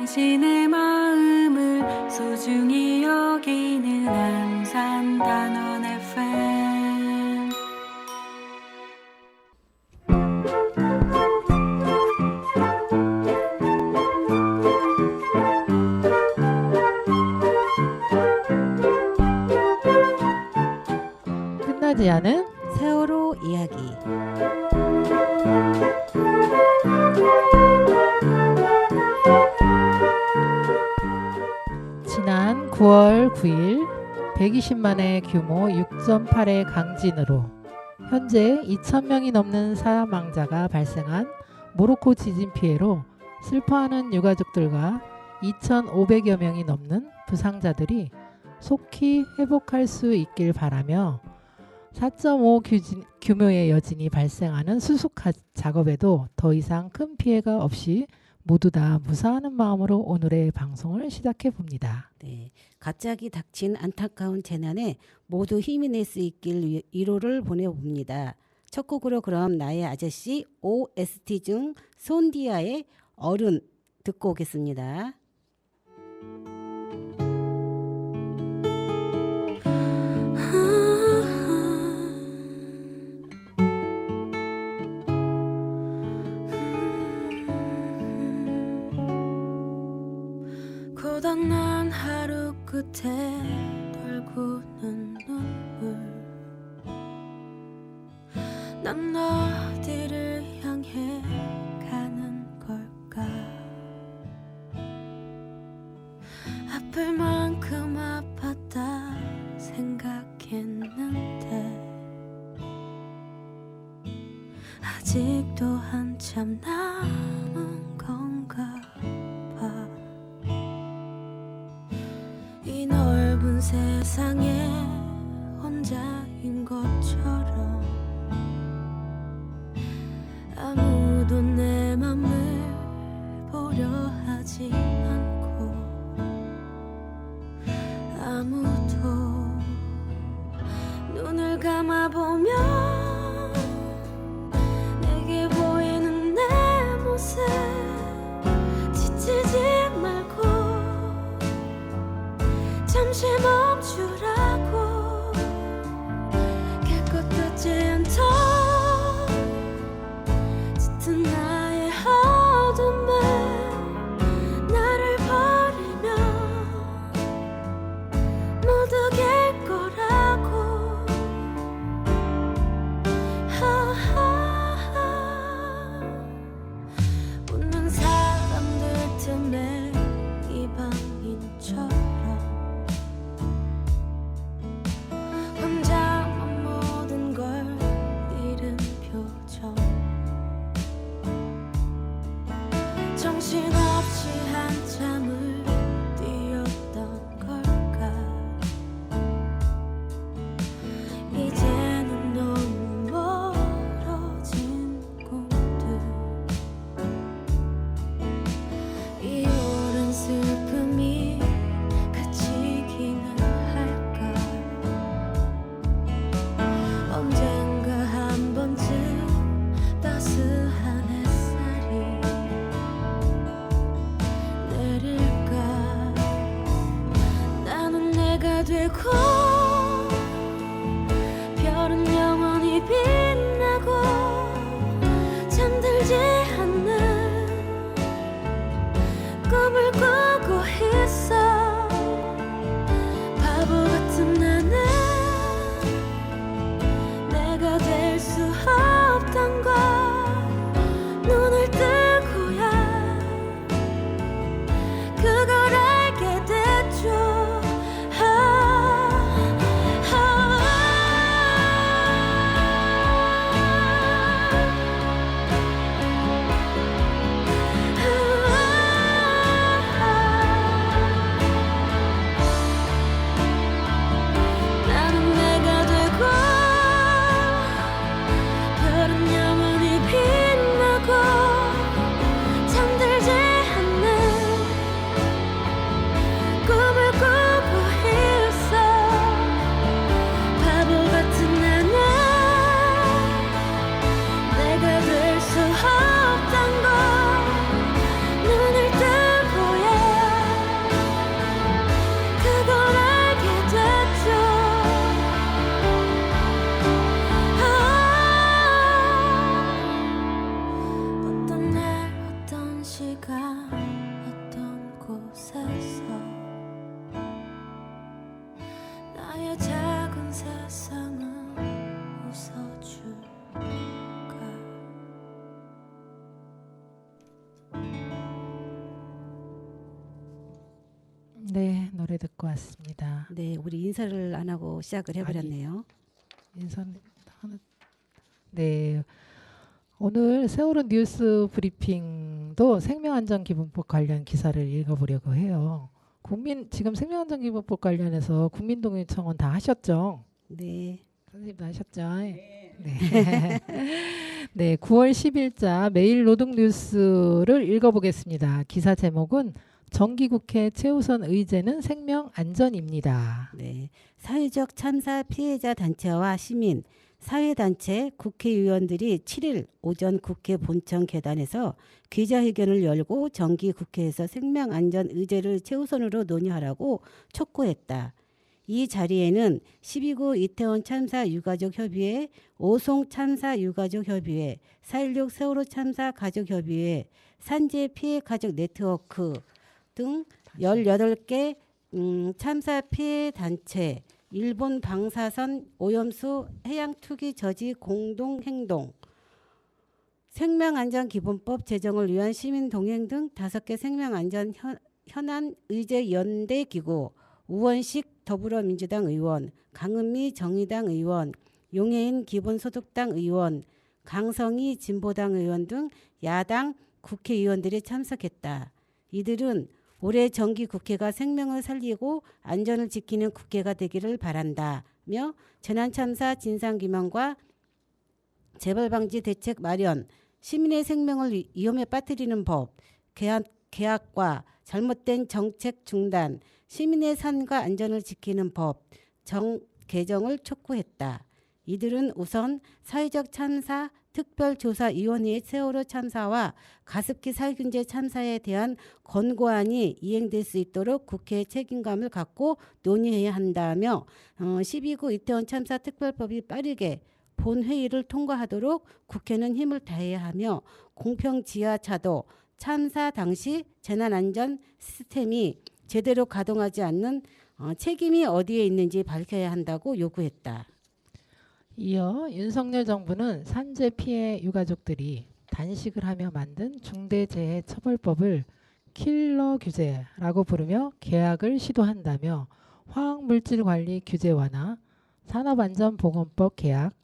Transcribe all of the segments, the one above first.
당신의 마음을 소중히 여기는 안산 단원 FM. 끝나지 않은 세월호 이야기. 지난 9월 9일 120만의 규모 6.8의 강진으로 현재 2,000명이 넘는 사망자가 발생한 모로코 지진 피해로 슬퍼하는 유가족들과 2,500여 명이 넘는 부상자들이 속히 회복할 수 있길 바라며 4.5 규모의 여진이 발생하는 수습 작업에도 더 이상 큰 피해가 없이 모두 다 무사하는 마음으로 오늘의 방송을 시작해 봅니다. 네, 갑자기 닥친 안타까운 재난에 모두 힘이 낼 수 있길 위로를 보내봅니다. 첫 곡으로 그럼 나의 아저씨 OST 중 손디아의 어른 듣고 오겠습니다. 고단한 하루 끝에 돌고는 눈물. 난 어디를 향해 가는 걸까? 아플 만큼 아팠다 생각했는데 아직도 한참 남은 건가 봐. 이 넓은 세상에 혼자인 것처럼 아무도 내 맘을 보려 하지 않고 아무도 눈을 감아보면 내게 보이는 내 모습 지치지 말고 잠시 멈추라고 깨끗하지 않던 짙은 나의 어둠을 나를 버리면 모두 갤 거라고. 웃는 사람들 틈에 이방인처럼 혼자만 모든 걸 잃은 표정. 정신없이 한참을 뛰었던 걸까? 이제는 너무 멀어진 꿈들. 이 오랜 슬픔이 그치기는 할까? 언젠가 한 번쯤 따스한 햇살이 내릴까? 나는 내가 되고 별은 영원히 빛나고 잠들지 않는 꿈을 꾸고 있어. 바보 같은 나는 내가 될 수 없던 걸 눈을 뜨고야 그걸 알게 됐죠. 노래 듣고 왔습니다. 네, 우리 인사를 안 하고 시작을 해버렸네요. 인선 하나. 네. 오늘 세월호 뉴스 브리핑도 생명안전기본법 관련 기사를 읽어보려고 해요. 지금 생명안전기본법 관련해서 국민동의청원 다 하셨죠? 네, 선생님도 하셨죠? 네. 네, 9월 10일자 매일 노동뉴스를 읽어보겠습니다. 기사 제목은 정기국회 최우선 의제는 생명안전입니다. 네. 사회적 참사 피해자 단체와 시민, 사회단체, 국회의원들이 7일 오전 국회 본청 계단에서 기자회견을 열고 정기국회에서 생명안전 의제를 최우선으로 논의하라고 촉구했다. 이 자리에는 12구 이태원 참사 유가족 협의회, 오송 참사 유가족 협의회, 4.16 세월호 참사 가족 협의회, 산재 피해 가족 네트워크 등 18개 참사 피해 단체, 일본 방사선 오염수 해양 투기 저지 공동 행동, 생명안전기본법 제정을 위한 시민 동행 등 5개 생명안전 현안 의제 연대 기구, 우원식 더불어민주당 의원, 강은미 정의당 의원, 용해인 기본소득당 의원, 강성희 진보당 의원 등 야당 국회의원들이 참석했다. 이들은 올해 정기 국회가 생명을 살리고 안전을 지키는 국회가 되기를 바란다며 재난참사 진상규명과 재발방지 대책 마련, 시민의 생명을 위험에 빠뜨리는 법, 계약과 잘못된 정책 중단, 시민의 삶과 안전을 지키는 법 개정을 촉구했다. 이들은 우선 사회적 참사 특별조사위원회의 세월호 참사와 가습기 살균제 참사에 대한 권고안이 이행될 수 있도록 국회의 책임감을 갖고 논의해야 한다며 12구 이태원 참사 특별법이 빠르게 본회의를 통과하도록 국회는 힘을 다해야 하며 공평지하차도 참사 당시 재난안전 시스템이 제대로 가동하지 않는 책임이 어디에 있는지 밝혀야 한다고 요구했다. 이어 윤석열 정부는 산재 피해 유가족들이 단식을 하며 만든 중대재해처벌법을 킬러 규제라고 부르며 계약을 시도한다며 화학물질관리 규제 완화, 산업안전보건법 계약,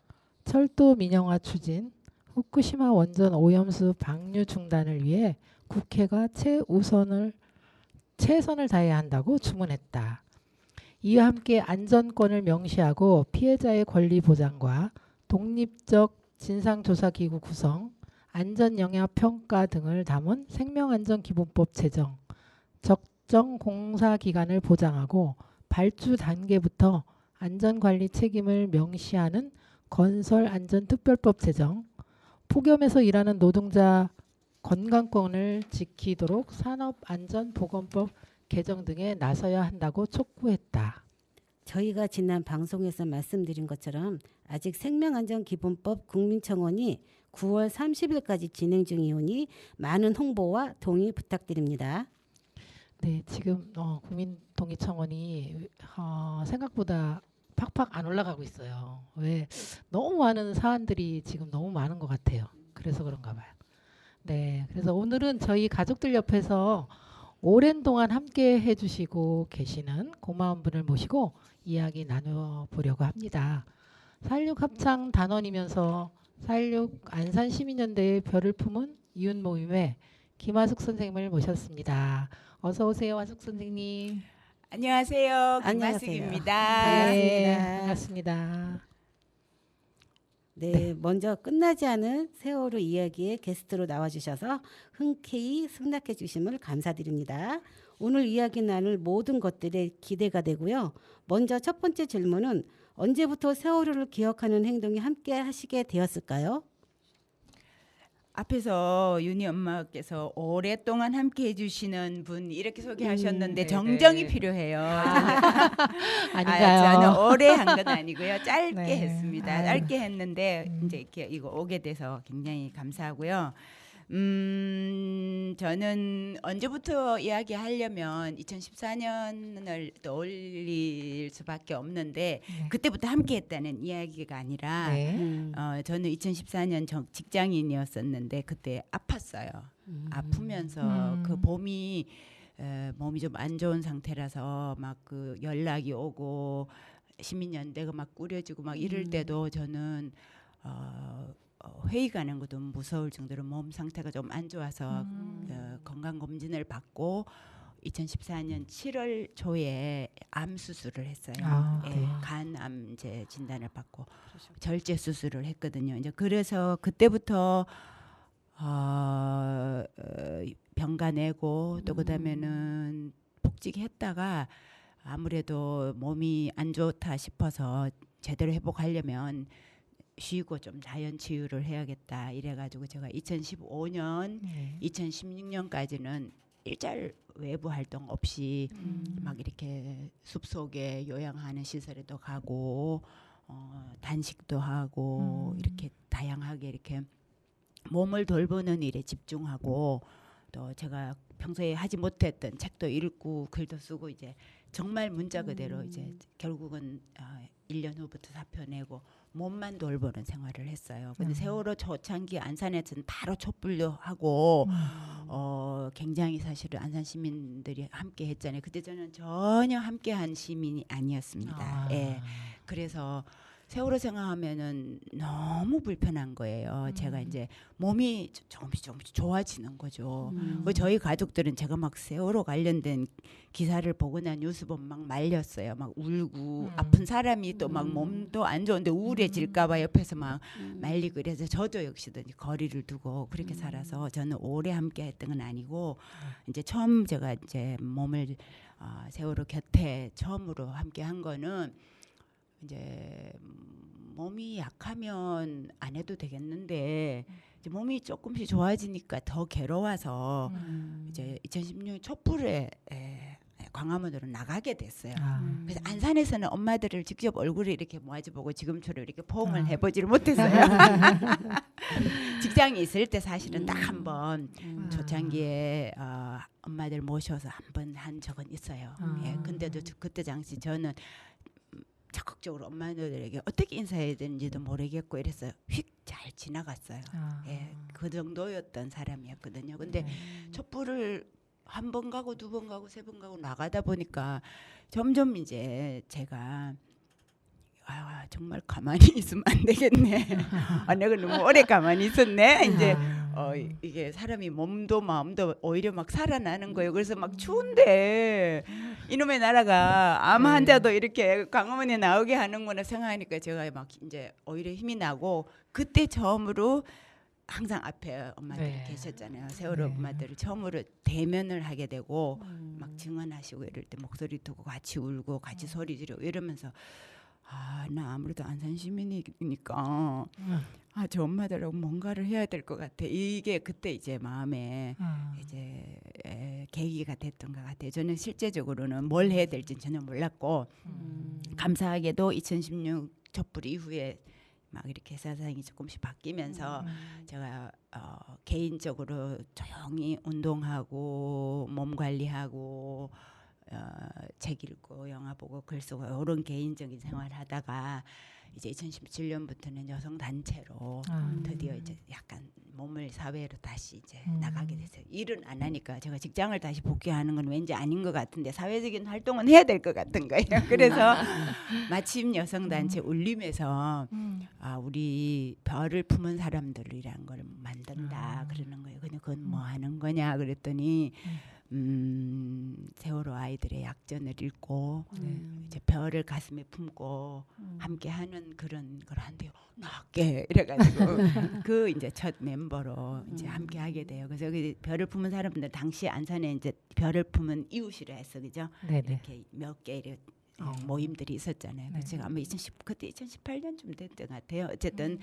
철도 민영화 추진, 후쿠시마 원전 오염수 방류 중단을 위해 국회가 최선을 다해야 한다고 주문했다. 이와 함께 안전권을 명시하고 피해자의 권리 보장과 독립적 진상조사기구 구성, 안전영향평가 등을 담은 생명안전기본법 제정, 적정 공사기간을 보장하고 발주 단계부터 안전관리 책임을 명시하는 건설안전특별법 제정, 폭염에서 일하는 노동자 건강권을 지키도록 산업안전보건법 개정 등에 나서야 한다고 촉구했다. 저희가 지난 방송에서 말씀드린 것처럼 아직 생명안전기본법 국민청원이 9월 30일까지 진행 중이오니 많은 홍보와 동의 부탁드립니다. 네, 지금 국민동의청원이 생각보다 팍팍 안 올라가고 있어요. 왜? 너무 많은 사안들이 지금 너무 많은 것 같아요. 그래서 그런가 봐요. 네, 그래서 오늘은 저희 가족들 옆에서 오랜 동안 함께 해주시고 계시는 고마운 분을 모시고 이야기 나눠보려고 합니다. 4.16 합창 단원이면서 4.16 안산시민연대의 별을 품은 이웃모임의 김화숙 선생님을 모셨습니다. 어서 오세요, 화숙 선생님. 안녕하세요. 안녕하세요. 김화숙입니다. 네, 반갑습니다. 반갑습니다. 네, 먼저 끝나지 않은 세월호 이야기에 게스트로 나와주셔서 흔쾌히 승낙해 주심을 감사드립니다. 오늘 이야기 나눌 모든 것들에 기대가 되고요. 먼저 첫 번째 질문은 언제부터 세월호를 기억하는 행동이 함께 하시게 되었을까요? 앞에서 윤희 엄마께서 오랫동안 함께 해주시는 분 이렇게 소개하셨는데 네, 정정이 네. 필요해요. 아닌가요? 저는 오래 한 건 아니고요. 짧게 네. 했습니다. 아유. 짧게 했는데 이제 이렇게 이거 오게 돼서 굉장히 감사하고요. 저는 언제부터 이야기하려면 2014년을 떠올릴 수밖에 없는데 네. 그때부터 함께했다는 이야기가 아니라 네. 저는 2014년 직장인이었었는데 그때 아팠어요. 아프면서 그 봄이 몸이 좀 안 좋은 상태라서 막 그 연락이 오고 시민연대가 막 꾸려지고 막 이럴 때도 저는 회의 가는 것도 무서울 정도로 몸 상태가 좀 안 좋아서 건강 검진을 받고 2014년 7월 초에 암 수술을 했어요. 아, 예, 네. 간암제 진단을 받고 절제 수술을 했거든요. 이제 그래서 그때부터 병가 내고 또 그다음에는 복직했다가 아무래도 몸이 안 좋다 싶어서 제대로 회복하려면 쉬고 좀 자연 치유를 해야겠다 이래가지고 제가 2015년, 네. 2016년까지는 일절 외부 활동 없이 막 이렇게 숲속에 요양하는 시설에도 가고 단식도 하고 이렇게 다양하게 이렇게 몸을 돌보는 일에 집중하고 또 제가 평소에 하지 못했던 책도 읽고 글도 쓰고 이제 정말 문자 그대로 이제 결국은 1년 후부터 사표 내고 몸만 돌보는 생활을 했어요. 근데 세월호 초창기 안산에서는 바로 촛불로 하고 굉장히 사실은 안산 시민들이 함께 했잖아요. 그때 저는 전혀 함께한 시민이 아니었습니다. 예. 그래서 세월호 생각하면은 너무 불편한 거예요. 제가 이제 몸이 조금씩 좋아지는 거죠. 저희 가족들은 제가 막 세월호 관련된 기사를 보거나 뉴스 보면 막 말렸어요. 막 울고 아픈 사람이 또 막 몸도 안 좋은데 우울해질까봐 옆에서 막 말리고 그래서 저도 역시도 이제 거리를 두고 그렇게 살아서 저는 오래 함께했던 건 아니고 이제 처음 제가 이제 몸을 세월호 곁에 처음으로 함께한 거는 이제 몸이 약하면 안 해도 되겠는데 이제 몸이 조금씩 좋아지니까 더 괴로워서 이제 2016년 촛불에 광화문으로 나가게 됐어요. 그래서 안산에서는 엄마들을 직접 얼굴을 이렇게 모아줘보고 지금처럼 이렇게 포옹을 해보지를 못했어요. 직장에 있을 때 사실은 딱 한 번 초창기에 엄마들 모셔서 한 번 한 적은 있어요. 예, 근데도 그때 당시 저는 적극적으로 엄마들에게 어떻게 인사해야 되는지도 모르겠고 이래서 휙 잘 지나갔어요. 예, 그 정도였던 사람이었거든요. 근데 촛불을 한 번 가고 두 번 가고 세 번 가고 나가다 보니까 점점 이제 제가 정말 가만히 있으면 안 되겠네. 내가 너무 오래 가만히 있었네. 이제 이게 사람이 몸도 마음도 오히려 막 살아나는 거예요. 그래서 막 추운데 이놈의 나라가 암 환자도 이렇게 광화문에 나오게 하는구나 생각하니까 제가 막 이제 오히려 힘이 나고 그때 처음으로 항상 앞에 엄마들이 계셨잖아요. 세월호 엄마들을 처음으로 대면을 하게 되고 막 증언하시고 이럴 때 목소리 두고 같이 울고 같이 소리 지르고 이러면서 나 아무래도 안산 시민이니까 저 엄마들하고 뭔가를 해야 될 것 같아. 이게 그때 이제 마음에 이제 계기가 됐던 것 같아요. 저는 실제적으로는 뭘 해야 될지 전혀 몰랐고 감사하게도 2016 촛불 이후에 막 이렇게 세상이 조금씩 바뀌면서 제가 개인적으로 조용히 운동하고 몸 관리하고 책 읽고 영화 보고 글 쓰고 이런 개인적인 생활을 하다가 이제 2017년부터는 여성 단체로 드디어 이제 약간 몸을 사회로 다시 이제 나가게 됐어요. 일은 안 하니까 제가 직장을 다시 복귀하는 건 왠지 아닌 것 같은데 사회적인 활동은 해야 될 것 같은 거예요. 그래서 마침 여성 단체 울림에서 우리 별을 품은 사람들이라는 걸 만든다 그러는 거예요. 근데 그건 뭐 하는 거냐 그랬더니 세월호 아이들의 약전을 읽고 이제 별을 가슴에 품고 함께하는 그런 걸 한대요. 나게 이래가지고 그 이제 첫 멤버로 이제 함께하게 돼요. 그래서 여기 별을 품은 사람들 당시 안산에 이제 별을 품은 이웃이라 했어, 그죠? 이렇게 몇 개 이렇게 모임들이 있었잖아요. 그래서 제가 아마 그때 2018년쯤 됐던 것 같아요. 어쨌든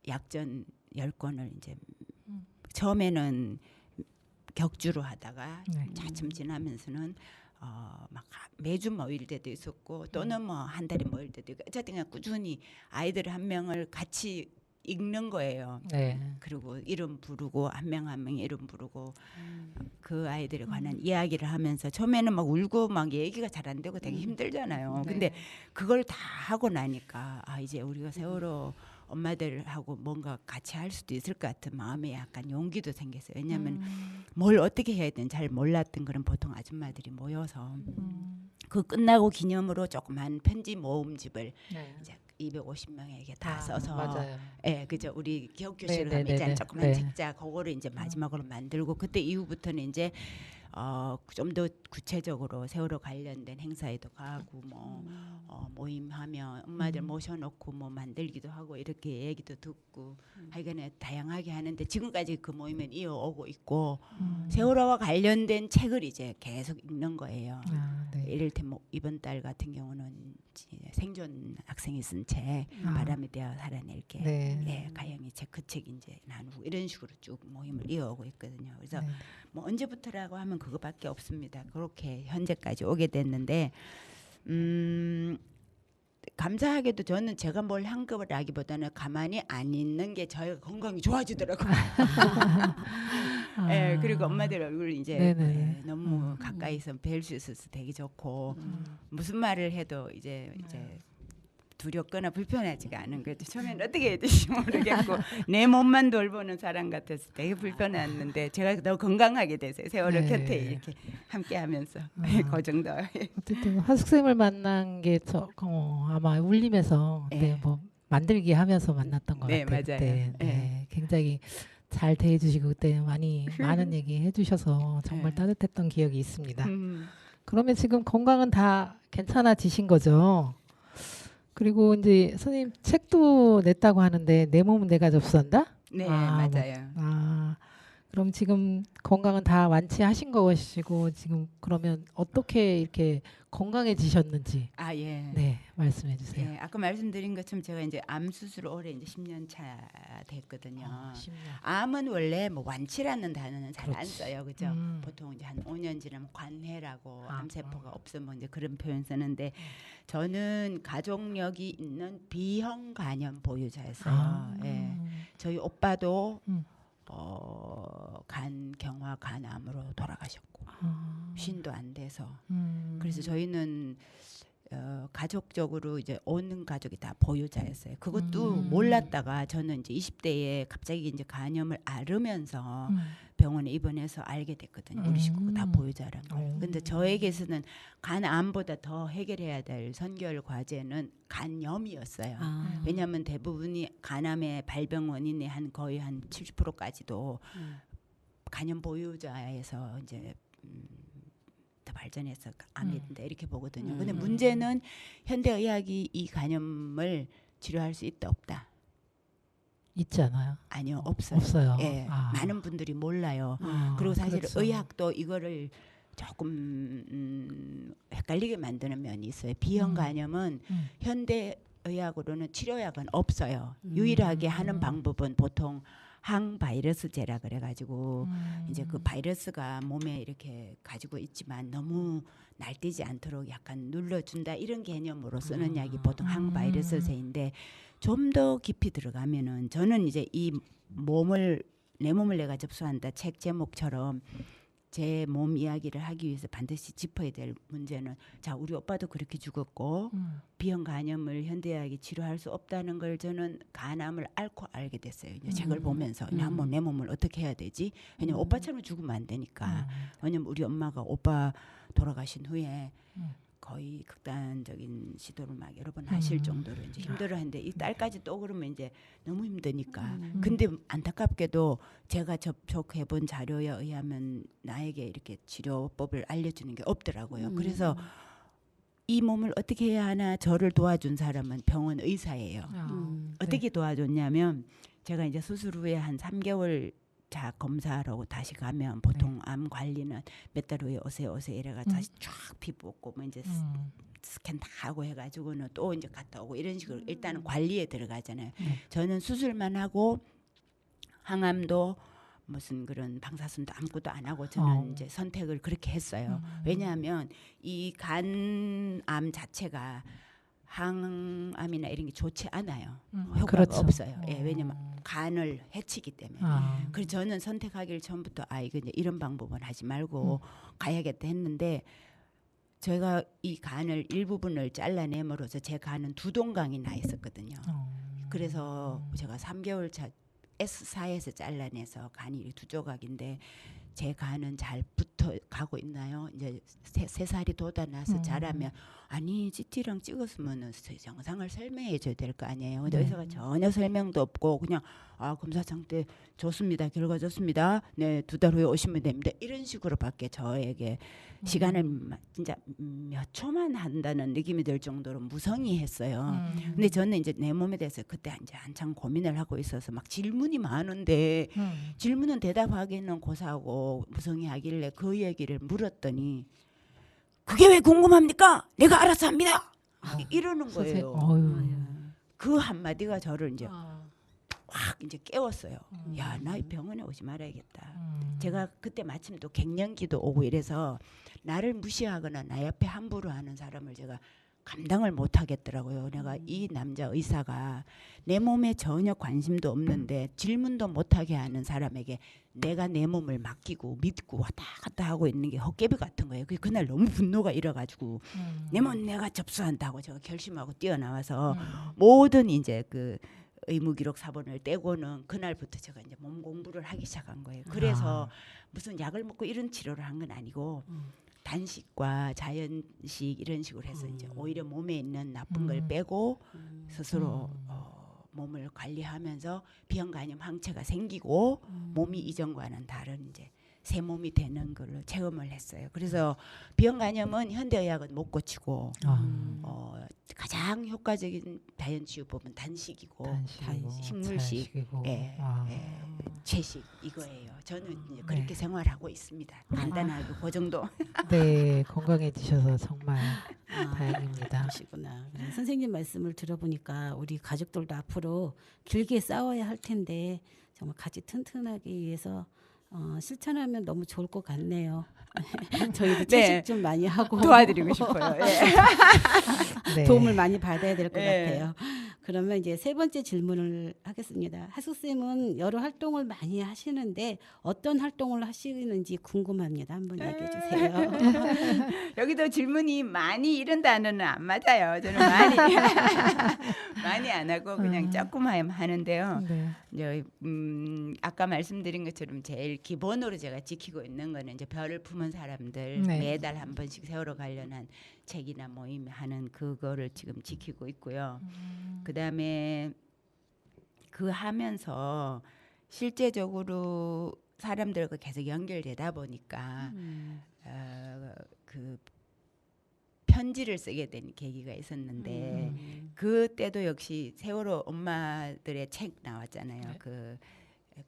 약전 10권을 이제 처음에는 격주로 하다가 차츰 지나면서는 막 매주 모일 때도 있었고 또는 뭐 한 달에 모일 때도 있고 어쨌든 그냥 꾸준히 아이들 한 명을 같이 읽는 거예요. 그리고 이름 부르고 한 명 한 명 이름 부르고 그 아이들에 관한 이야기를 하면서 처음에는 막 울고 막 얘기가 잘 안 되고 되게 힘들잖아요. 근데 그걸 다 하고 나니까 이제 우리가 세월호 엄마들하고 뭔가 같이 할 수도 있을 것 같은 마음에 약간 용기도 생겼어요. 왜냐하면 뭘 어떻게 해야 되는지 잘 몰랐던 그런 보통 아줌마들이 모여서 그 끝나고 기념으로 조그만 편지 모음집을 네. 이제 250명에게 다 써서 맞아요. 예, 그죠. 우리 교육교실 가면 네네네네. 있잖아요. 조그만 네. 책자 그거를 이제 마지막으로 만들고 그때 이후부터는 이제 좀 더 구체적으로 세월호 관련된 행사에도 가고 뭐 모임하면 엄마들 모셔놓고 뭐 만들기도 하고 이렇게 얘기도 듣고 하여간에 다양하게 하는데 지금까지 그 모임은 이어오고 있고 세월호와 관련된 책을 이제 계속 읽는 거예요. 네. 이를테면 뭐 이번 달 같은 경우는 생존 학생이 쓴 책 아. 바람에 대하 살아낼게 네. 예, 가영이 책 그 책 이제 나누고 이런 식으로 쭉 모임을 이어오고 있거든요. 그래서 네. 뭐 언제부터라고 하면 그거밖에 없습니다. 그렇게 현재까지 오게 됐는데 감사하게도 저는 제가 뭘 한 거라기보다는 가만히 안 있는 게 저희가 건강이 좋아지더라고요. 예, 그리고 엄마들 얼굴 이제 네네. 예, 너무 가까이서 뵐 수 있어서 되게 좋고 무슨 말을 해도 이제 두렵거나 불편하지가 않은 거죠. 처음엔 어떻게 해야 될지 모르겠고 내 몸만 돌보는 사람 같아서 되게 불편했는데 제가 더 건강하게 됐어요. 세월호 네. 곁에 이렇게 함께하면서 그 정도. 어쨌든 하숙생을 만난 게 아마 울림에서 예. 네, 뭐 만들기 하면서 만났던 것 네, 같아요. 맞아요. 그때. 예. 네, 굉장히 잘 대해주시고 그때 많은 얘기 해주셔서 정말 예. 따뜻했던 기억이 있습니다. 그러면 지금 건강은 다 괜찮아지신 거죠? 그리고 이제 선생님 책도 냈다고 하는데 내 몸은 내가 접수한다? 네, 아, 맞아요. 그럼 지금 건강은 다 완치하신 것이고 지금 그러면 어떻게 이렇게 건강해지셨는지 아, 예. 네 말씀해 주세요. 예, 아까 말씀드린 것처럼 제가 이제 암 수술 올해 이제 10년 차 됐거든요. 10년. 암은 원래 뭐 완치라는 단어는 잘 안 그렇지. 써요, 그죠? 음. 보통 이제 한 5년 지나면 관해라고 아, 암세포가 없으면 이제 그런 표현 쓰는데 저는 가족력이 있는 B형 간염 보유자였어요. 예. 저희 오빠도 간 경화 간암으로 돌아가셨고 쉰도 안 돼서 그래서 저희는 가족적으로 이제 온 가족이 다 보유자였어요. 그것도 몰랐다가 저는 이제 20대에 갑자기 이제 간염을 앓으면서 병원에 입원해서 알게 됐거든요. 우리 식구가 다 보유자란 걸. 근데 저에게서는 간암보다 더 해결해야 될 선결 과제는 간염이었어요. 왜냐하면 대부분이 간암의 발병 원인의 한 거의 한 70%까지도 간염 보유자에서 이제 더 발전해서 암이 된다 이렇게 보거든요. 근데 문제는 현대 의학이 이 간염을 치료할 수 있다 없다. 있지 않아요? 아니요, 없어요. 없어요. 예, 많은 분들이 몰라요. 그리고 사실 그렇죠. 의학도 이거를 조금 헷갈리게 만드는 면이 있어요. B형 간염은 현대 의학으로는 치료약은 없어요. 유일하게 하는 방법은 보통 항바이러스제라 그래가지고 이제 그 바이러스가 몸에 이렇게 가지고 있지만 너무 날뛰지 않도록 약간 눌러준다 이런 개념으로 쓰는 약이 보통 항바이러스제인데 좀 더 깊이 들어가면은 저는 이제 이 내 몸을 내가 접수한다 책 제목처럼 제 몸 이야기를 하기 위해서 반드시 짚어야 될 문제는 자 우리 오빠도 그렇게 죽었고 B형 간염을 현대의학이 치료할 수 없다는 걸 저는 간암을 앓고 알게 됐어요. 이제 책을 보면서 한번 내 몸을 어떻게 해야 되지? 왜냐면 오빠처럼 죽으면 안 되니까. 왜냐면 우리 엄마가 오빠 돌아가신 후에 거의 극단적인 시도를 막 여러 번 하실 정도로 이제 힘들어했는데 이 딸까지 또 그러면 이제 너무 힘드니까. 근데 안타깝게도 제가 접촉해본 자료에 의하면 나에게 이렇게 치료법을 알려주는 게 없더라고요. 그래서 이 몸을 어떻게 해야 하나 저를 도와준 사람은 병원 의사예요. 어떻게 도와줬냐면 제가 이제 수술 후에 한 3개월 자 검사하라고 다시 가면 보통 암 관리는 몇 달 후에 오세요 이래가 다시 쫙 피부 없고 뭐 이제 스캔 다 하고 해가지고는 또 이제 갔다 오고 이런 식으로 일단은 관리에 들어가잖아요. 저는 수술만 하고 항암도 무슨 그런 방사선도 아무것도 안 하고 저는 이제 선택을 그렇게 했어요. 왜냐하면 이 간암 자체가 항암이나 이런 게 좋지 않아요. 효과가 그렇죠. 없어요. 예, 왜냐면 간을 해치기 때문에. 그래서 저는 선택하기를 처음부터 이거 이제 이런 방법은 하지 말고 가야겠다 했는데 제가 이 간을 일부분을 잘라내므로써 제 간은 두 동강이 나 있었거든요. 그래서 제가 3개월 차 S4에서 잘라내서 간이 2조각인데 제 간은 잘 붙어 가고 있나요? 이제 세 살이 돋아나서 자라면 아니 CT랑 찍었으면 영상을 설명해 줘야 될 거 아니에요. 근데 의사가 전혀 설명도 없고 그냥 검사 상태 좋습니다. 결과 좋습니다. 네, 2달 후에 오시면 됩니다. 이런 식으로밖에 저에게 시간을 진짜 몇 초만 한다는 느낌이 들 정도로 무성의했어요. 근데 저는 이제 내 몸에 대해서 그때 이제 한참 고민을 하고 있어서 막 질문이 많은데 질문은 대답하기는 고사하고 무성의하길래 그 얘기를 물었더니 그게 왜 궁금합니까? 내가 알아서 합니다. 이러는 거예요. 그 한마디가 저를 이제 확 이제 깨웠어요. 야, 나 이 병원에 오지 말아야겠다. 제가 그때 마침 또 갱년기도 오고 이래서 나를 무시하거나 나 옆에 함부로 하는 사람을 제가 감당을 못 하겠더라고요. 내가 이 남자 의사가 내 몸에 전혀 관심도 없는데 질문도 못 하게 하는 사람에게 내가 내 몸을 맡기고 믿고 왔다 갔다 하고 있는 게 헛개비 같은 거예요. 그날 너무 분노가 일어가지고 내 몸 내가 접수한다고 제가 결심하고 뛰어나와서 모든 이제 그 의무 기록 사본을 떼고는 그날부터 제가 이제 몸 공부를 하기 시작한 거예요. 그래서 무슨 약을 먹고 이런 치료를 한 건 아니고 단식과 자연식 이런 식으로 해서 이제 오히려 몸에 있는 나쁜 걸 빼고 스스로 몸을 관리하면서 비형간염 항체가 생기고 몸이 이전과는 다른 이제 새 몸이 되는 걸로 체험을 했어요. 그래서 비형간염은 현대의학은 못 고치고 가장 효과적인 자연치유법은 단식이고 식물식, 채식 이거예요. 저는 이제 그렇게 생활하고 있습니다. 간단하게 그 정도. 네, 건강해지셔서 정말 다행입니다. 그러시구나. 선생님 말씀을 들어보니까 우리 가족들도 앞으로 길게 싸워야 할 텐데 정말 같이 튼튼하기 위해서 실천하면 너무 좋을 것 같네요. 저희도 채식 좀 많이 하고 도와드리고 싶어요. 네. 도움을 많이 받아야 될 것 같아요. 그러면 이제 세 번째 질문을 하겠습니다. 하숙쌤은 여러 활동을 많이 하시는데 어떤 활동을 하시는지 궁금합니다. 한번 얘기해 주세요. 여기도 질문이 많이 이런 단어는 안 맞아요. 저는 많이 안 하고 그냥 조금 하는데요. 네. 이제 아까 말씀드린 것처럼 제일 기본으로 제가 지키고 있는 거는 이제 별을 품은 사람들 네. 매달 한 번씩 세월호 관련한 책이나 모임 하는 그거를 지금 지키고 있고요. 그다음에 그 하면서 실제적으로 사람들과 계속 연결되다 보니까 그 편지를 쓰게 된 계기가 있었는데 그때도 역시 세월호 엄마들의 책 나왔잖아요. 네.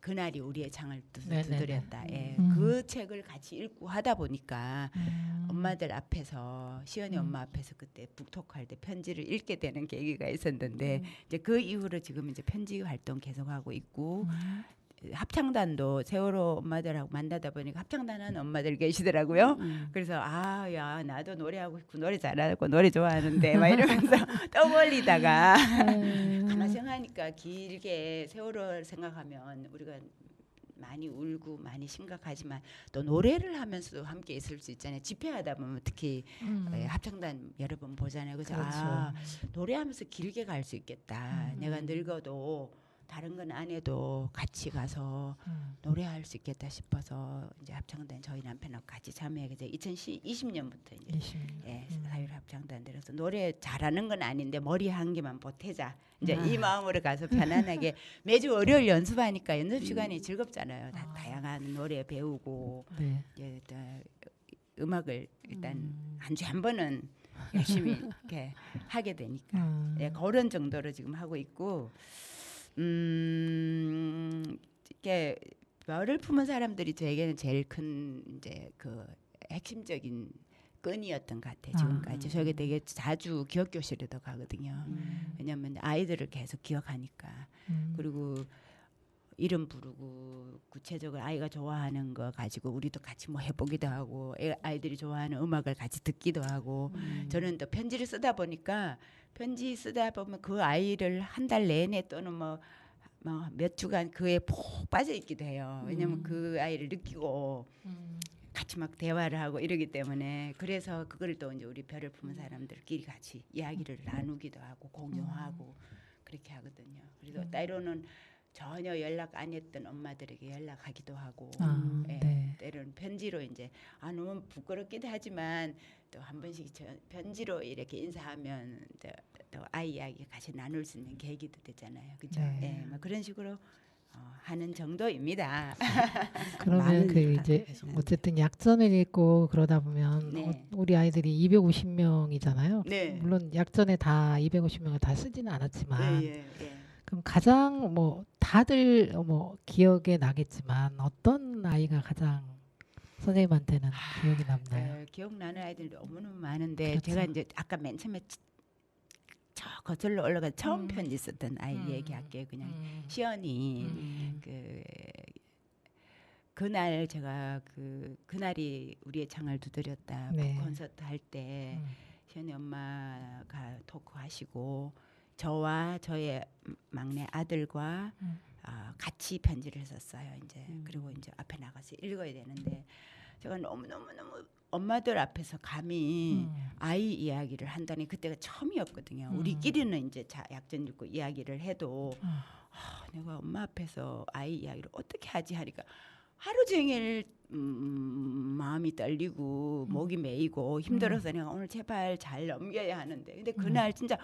그날이 우리의 창을 네네네. 두드렸다. 예. 그 책을 같이 읽고 하다 보니까 엄마들 앞에서 시연이 엄마 앞에서 그때 북톡할 때 편지를 읽게 되는 계기가 있었는데 이제 그 이후로 지금 이제 편지 활동 계속하고 있고 합창단도 세월호 엄마들하고 만나다 보니까 합창단하는 엄마들 계시더라고요. 그래서 야 나도 노래하고 싶고 노래 잘하고 노래 좋아하는데 막 이러면서 떠벌리다가 가만 생각하니까 길게 세월호 생각하면 우리가 많이 울고 많이 심각하지만 또 노래를 하면서도 함께 있을 수 있잖아요. 집회하다 보면 특히 합창단 여러 번 보잖아요. 그래서 그렇죠. 노래하면서 길게 갈 수 있겠다. 내가 늙어도 다른 건 안 해도 같이 가서 노래할 수 있겠다 싶어서 이제 합창단 저희 남편하고 같이 참여하게 돼서 2020년부터 이제 사율 합창단 들어서 노래 잘하는 건 아닌데 머리 한 개만 보태자 이제 이 마음으로 가서 편안하게 매주 월요일 연습하니까 연습 시간이 즐겁잖아요. 다양한 노래 배우고 네. 이제 또 음악을 일단 한 주에 한 번은 열심히 이렇게 하게 되니까 그런 정도로 지금 하고 있고. 이게 별을 품은 사람들이 저에게는 제일 큰 이제 그 핵심적인 끈이었던 것 같아요. 지금까지 저게 되게 자주 기억 교실에도 가거든요. 왜냐하면 아이들을 계속 기억하니까 그리고 이름 부르고 구체적으로 아이가 좋아하는 거 가지고 우리도 같이 뭐 해보기도 하고 아이들이 좋아하는 음악을 같이 듣기도 하고 저는 또 편지를 쓰다 보니까 편지 쓰다 보면 그 아이를 한 달 내내 또는 뭐 몇 주간 그에 푹 빠져 있기도 해요. 왜냐하면 그 아이를 느끼고 같이 막 대화를 하고 이러기 때문에 그래서 그걸 또 이제 우리 별을 품은 사람들끼리 같이 이야기를 나누기도 하고 공유하고 그렇게 하거든요. 그래서 때로는 전혀 연락 안 했던 엄마들에게 연락하기도 하고 예, 네. 때로는 편지로 이제 너무 부끄럽기도 하지만 또 한 번씩 편지로 이렇게 인사하면 또 아이 이야기 같이 나눌 수 있는 계기도 되잖아요. 그죠? 네. 예, 뭐 그런 식으로 하는 정도입니다. 그러면 많은 그 이제 어쨌든 약전을 읽고 그러다 보면 네. 우리 아이들이 250명이잖아요. 네. 물론 약전에 다 250명을 다 쓰지는 않았지만 예, 예. 그럼 가장 뭐 다들 뭐 기억에 나겠지만 어떤 아이가 가장 선생님한테는 기억이 남나요? 기억나는 아이들이 너무너무 많은데 그렇죠. 제가 이제 아까 맨 처음에 저 거슬러 올라가 처음 음. 편지 썼던 아이 음. 얘기할게요. 그냥 시연이 음. 그날 제가 그날이 우리의 창을 두드렸다 네. 콘서트 할 때 음. 시연이 엄마가 토크하시고 저와 저의 막내 아들과 같이 편지를 썼어요. 이제 그리고 이제 앞에 나가서 읽어야 되는데 제가 너무 엄마들 앞에서 감히 아이 이야기를 한다니 그때가 처음이었거든요. 우리끼리는 이제 약전 읽고 이야기를 해도 내가 엄마 앞에서 아이 이야기를 어떻게 하지 하니까 하루 종일 마음이 떨리고 목이 메이고 힘들어서 내가 오늘 제발 잘 넘겨야 하는데 근데 그날 진짜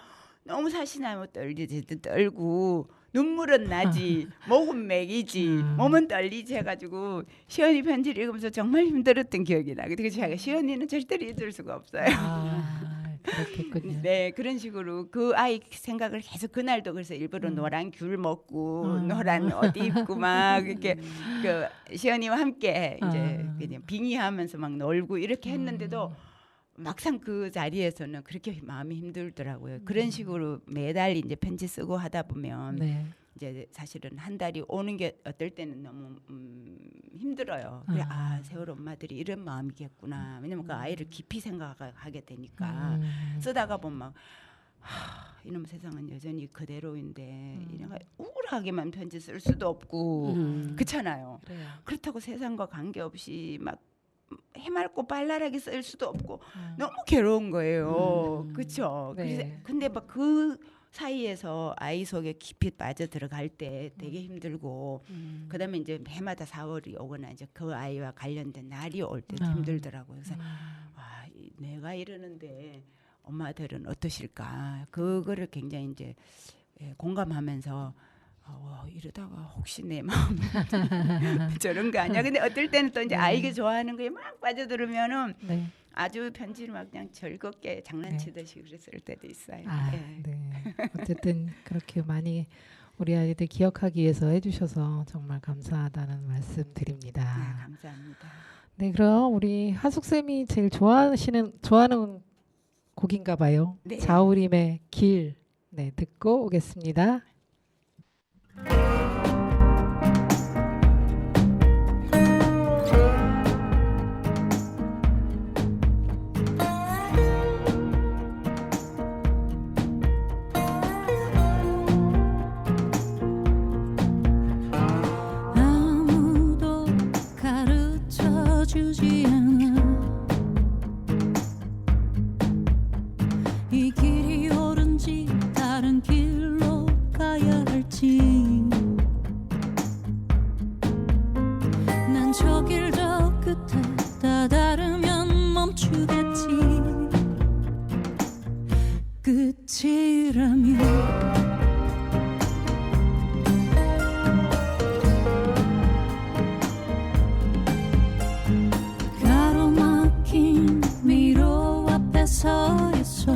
너무 사시나무 떨고 눈물은 나지 목은 맥이지 몸은 떨리지 해가지고 시연이 편지를 읽으면서 정말 힘들었던 기억이 나. 그래서 제가 시연이는 절대로 잊을 수가 없어요. 그렇겠군요. 네, 그런 식으로 그 아이 생각을 계속 그날도 그래서 일부러 노란 귤 먹고 노란 옷 입고 막 이렇게 그 시연이와 함께 이제 그냥 빙의하면서 막 놀고 이렇게 했는데도 막상 그 자리에서는 그렇게 마음이 힘들더라고요. 그런 식으로 매달 이제 편지 쓰고 하다 보면 네. 이제 사실은 한 달이 오는 게 어떨 때는 너무 힘들어요. 그래 세월 엄마들이 이런 마음이겠구나. 왜냐면 그 아이를 깊이 생각하게 되니까 쓰다가 보면 이놈 세상은 여전히 그대로인데 이런 우울하게만 편지 쓸 수도 없고 그렇잖아요. 그래요. 그렇다고 세상과 관계없이 막 해맑고 발랄하게 쓸 수도 없고 너무 괴로운 거예요. 그렇죠. 네. 근데 막 그 사이에서 아이 속에 깊이 빠져 들어갈 때 되게 힘들고 그다음에 이제 해마다 4월이 오거나 이제 그 아이와 관련된 날이 올 때도 힘들더라고요. 그래서 내가 이러는데 엄마들은 어떠실까? 그거를 굉장히 이제 공감하면서 이러다가 혹시 내 마음 저런 거 아니야? 근데 어떨 때는 또 이제 아이가 좋아하는 거에 막 빠져들으면은 네. 아주 편지를 막 그냥 즐겁게 장난치듯이 그랬을 때도 있어요. 네. 어쨌든 그렇게 많이 우리 아이들 기억하기 위해서 해주셔서 정말 감사하다는 말씀 드립니다. 네, 감사합니다. 네, 그럼 우리 하숙 쌤이 제일 좋아하는 곡인가 봐요. 네. 자우림의 길. 네, 듣고 오겠습니다. 아무도 가르쳐 주지 않아 이 길이 옳은지 다른 길로 가야 할지 난 저 길 저 끝에 다다르면 멈추겠지 끝이라면 가로막힌 미로 앞에 서 있어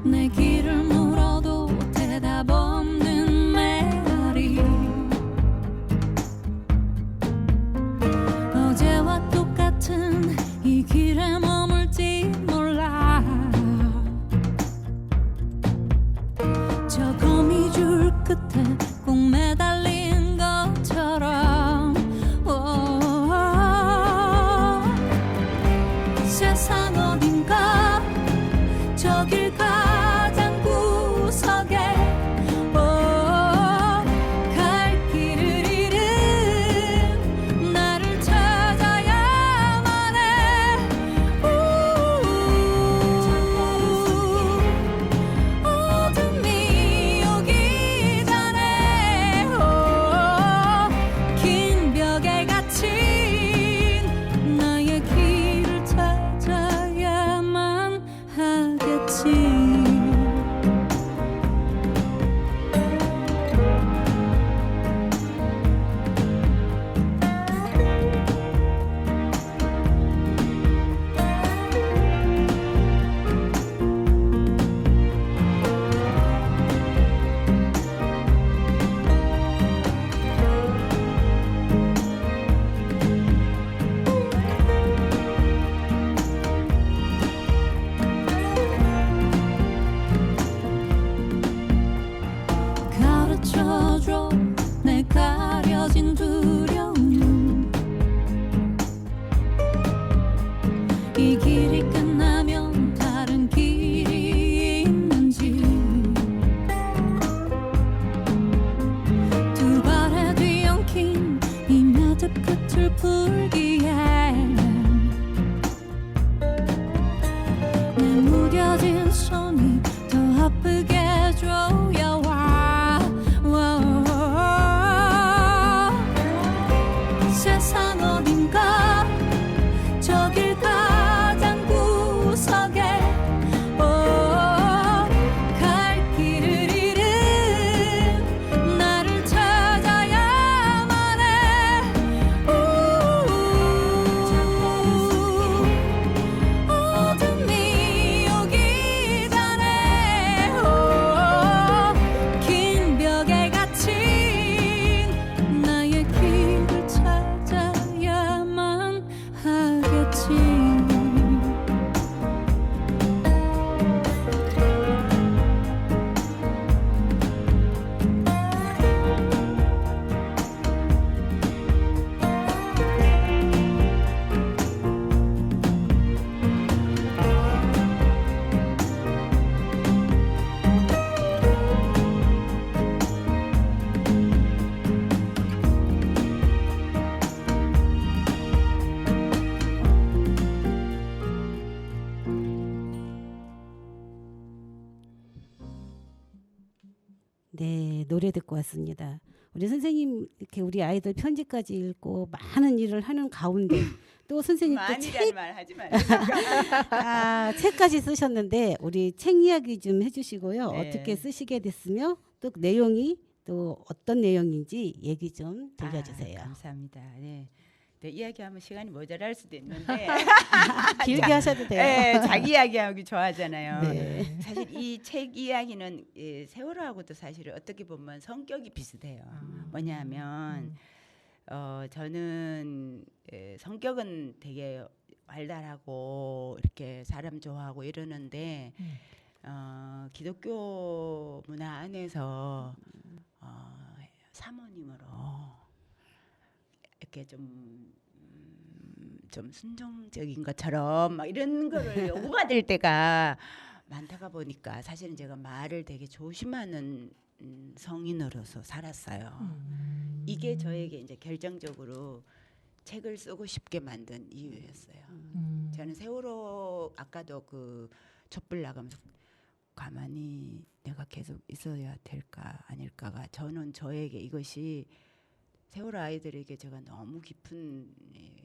내 길을 물어도 대답 없는 메아리 어제와 똑같은 이 길에 머물지 몰라 꽃을 풀기에 내 무뎌진 손이 더 아프게 조여와 세상 어딘가 저길 가장 구석에 갈 길을 잃은 나를 찾아야만 해 어둠이 오기 전에 긴 벽에 갇힌 나의 길을 찾아야만 하겠지. 네, 노래 듣고 왔습니다. 우리 선생님 이렇게 우리 아이들 편지까지 읽고 많은 일을 하는 가운데 또 선생님 또 많이라는 말 하지 마요. 책까지 쓰셨는데 우리 책 이야기 좀 해주시고요. 네. 어떻게 쓰시게 됐으며 또 내용이 또 어떤 내용인지 얘기 좀 들려주세요. 감사합니다. 네. 네, 이야기하면 시간이 모자랄 수도 있는데 길게 하셔도 돼요. 네, 자기 이야기하기 좋아하잖아요. 네. 사실 이 책 이야기는 세월호하고도 사실 어떻게 보면 성격이 비슷해요. 뭐냐면 저는 성격은 되게 활달하고 이렇게 사람 좋아하고 이러는데 기독교 문화 안에서 사모님으로 이렇게 좀 순종적인 것처럼 막 이런 거를 요구받을 때가 많다가 보니까 사실은 제가 말을 되게 조심하는 성인으로서 살았어요. 이게 저에게 이제 결정적으로 책을 쓰고 싶게 만든 이유였어요. 저는 세월호 아까도 그 촛불 나가면서 가만히 내가 계속 있어야 될까 아닐까가 저는 저에게 이것이 세월호 아이들에게 제가 너무 깊은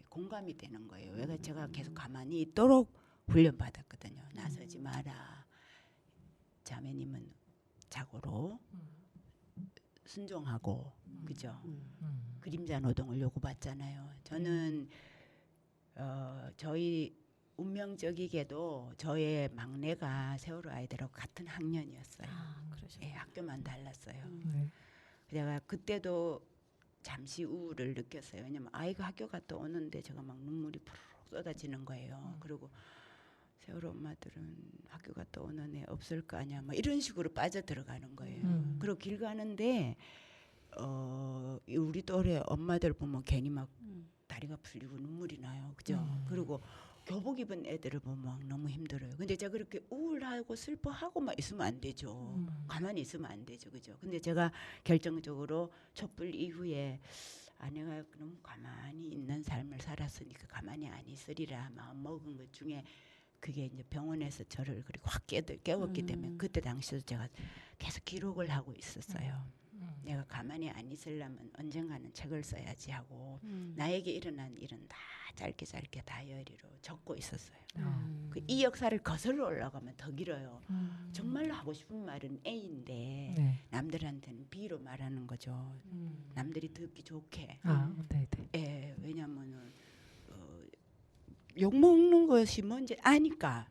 공감이 되는 거예요. 왜 제가 계속 가만히 있도록 훈련받았거든요. 나서지 마라. 자매님은 자고로 순종하고 그죠? 그림자 노동을 요구받잖아요. 저는 저희 운명적이게도 저의 막내가 세월호 아이들하고 같은 학년이었어요. 예, 학교만 달랐어요. 제가 그때도 잠시 우울을 느꼈어요. 왜냐면 아이가 학교 갔다 오는데 제가 막 눈물이 푸르륵 쏟아지는 거예요. 그리고 세월호 엄마들은 학교 갔다 오는 애 없을 거 아니야. 막 이런 식으로 빠져 들어가는 거예요. 그리고 길 가는데 우리 또래 엄마들 보면 괜히 막 다리가 풀리고 눈물이 나요. 그죠? 그리고 교복 입은 애들을 보면 막 너무 힘들어요. 근데 제가 그렇게 우울하고 슬퍼하고 막 있으면 안 되죠. 가만히 있으면 안 되죠. 그죠? 근데 제가 결정적으로 촛불 이후에 아내가 너무 가만히 있는 삶을 살았으니까 가만히 안 있으리라 마음 먹은 것 중에 그게 이제 병원에서 저를 그리고 확 깨웠기 때문에 그때 당시도 제가 계속 기록을 하고 있었어요. 내가 가만히 안 있으려면 언젠가는 책을 써야지 하고 나에게 일어난 일은 다 짧게 다이어리로 적고 있었어요. 이 역사를 거슬러 올라가면 더 길어요. 정말로 하고 싶은 말은 A인데 남들한테는 B로 말하는 거죠. 남들이 듣기 좋게. 예, 왜냐하면은 욕 먹는 것이 뭔지 아니까.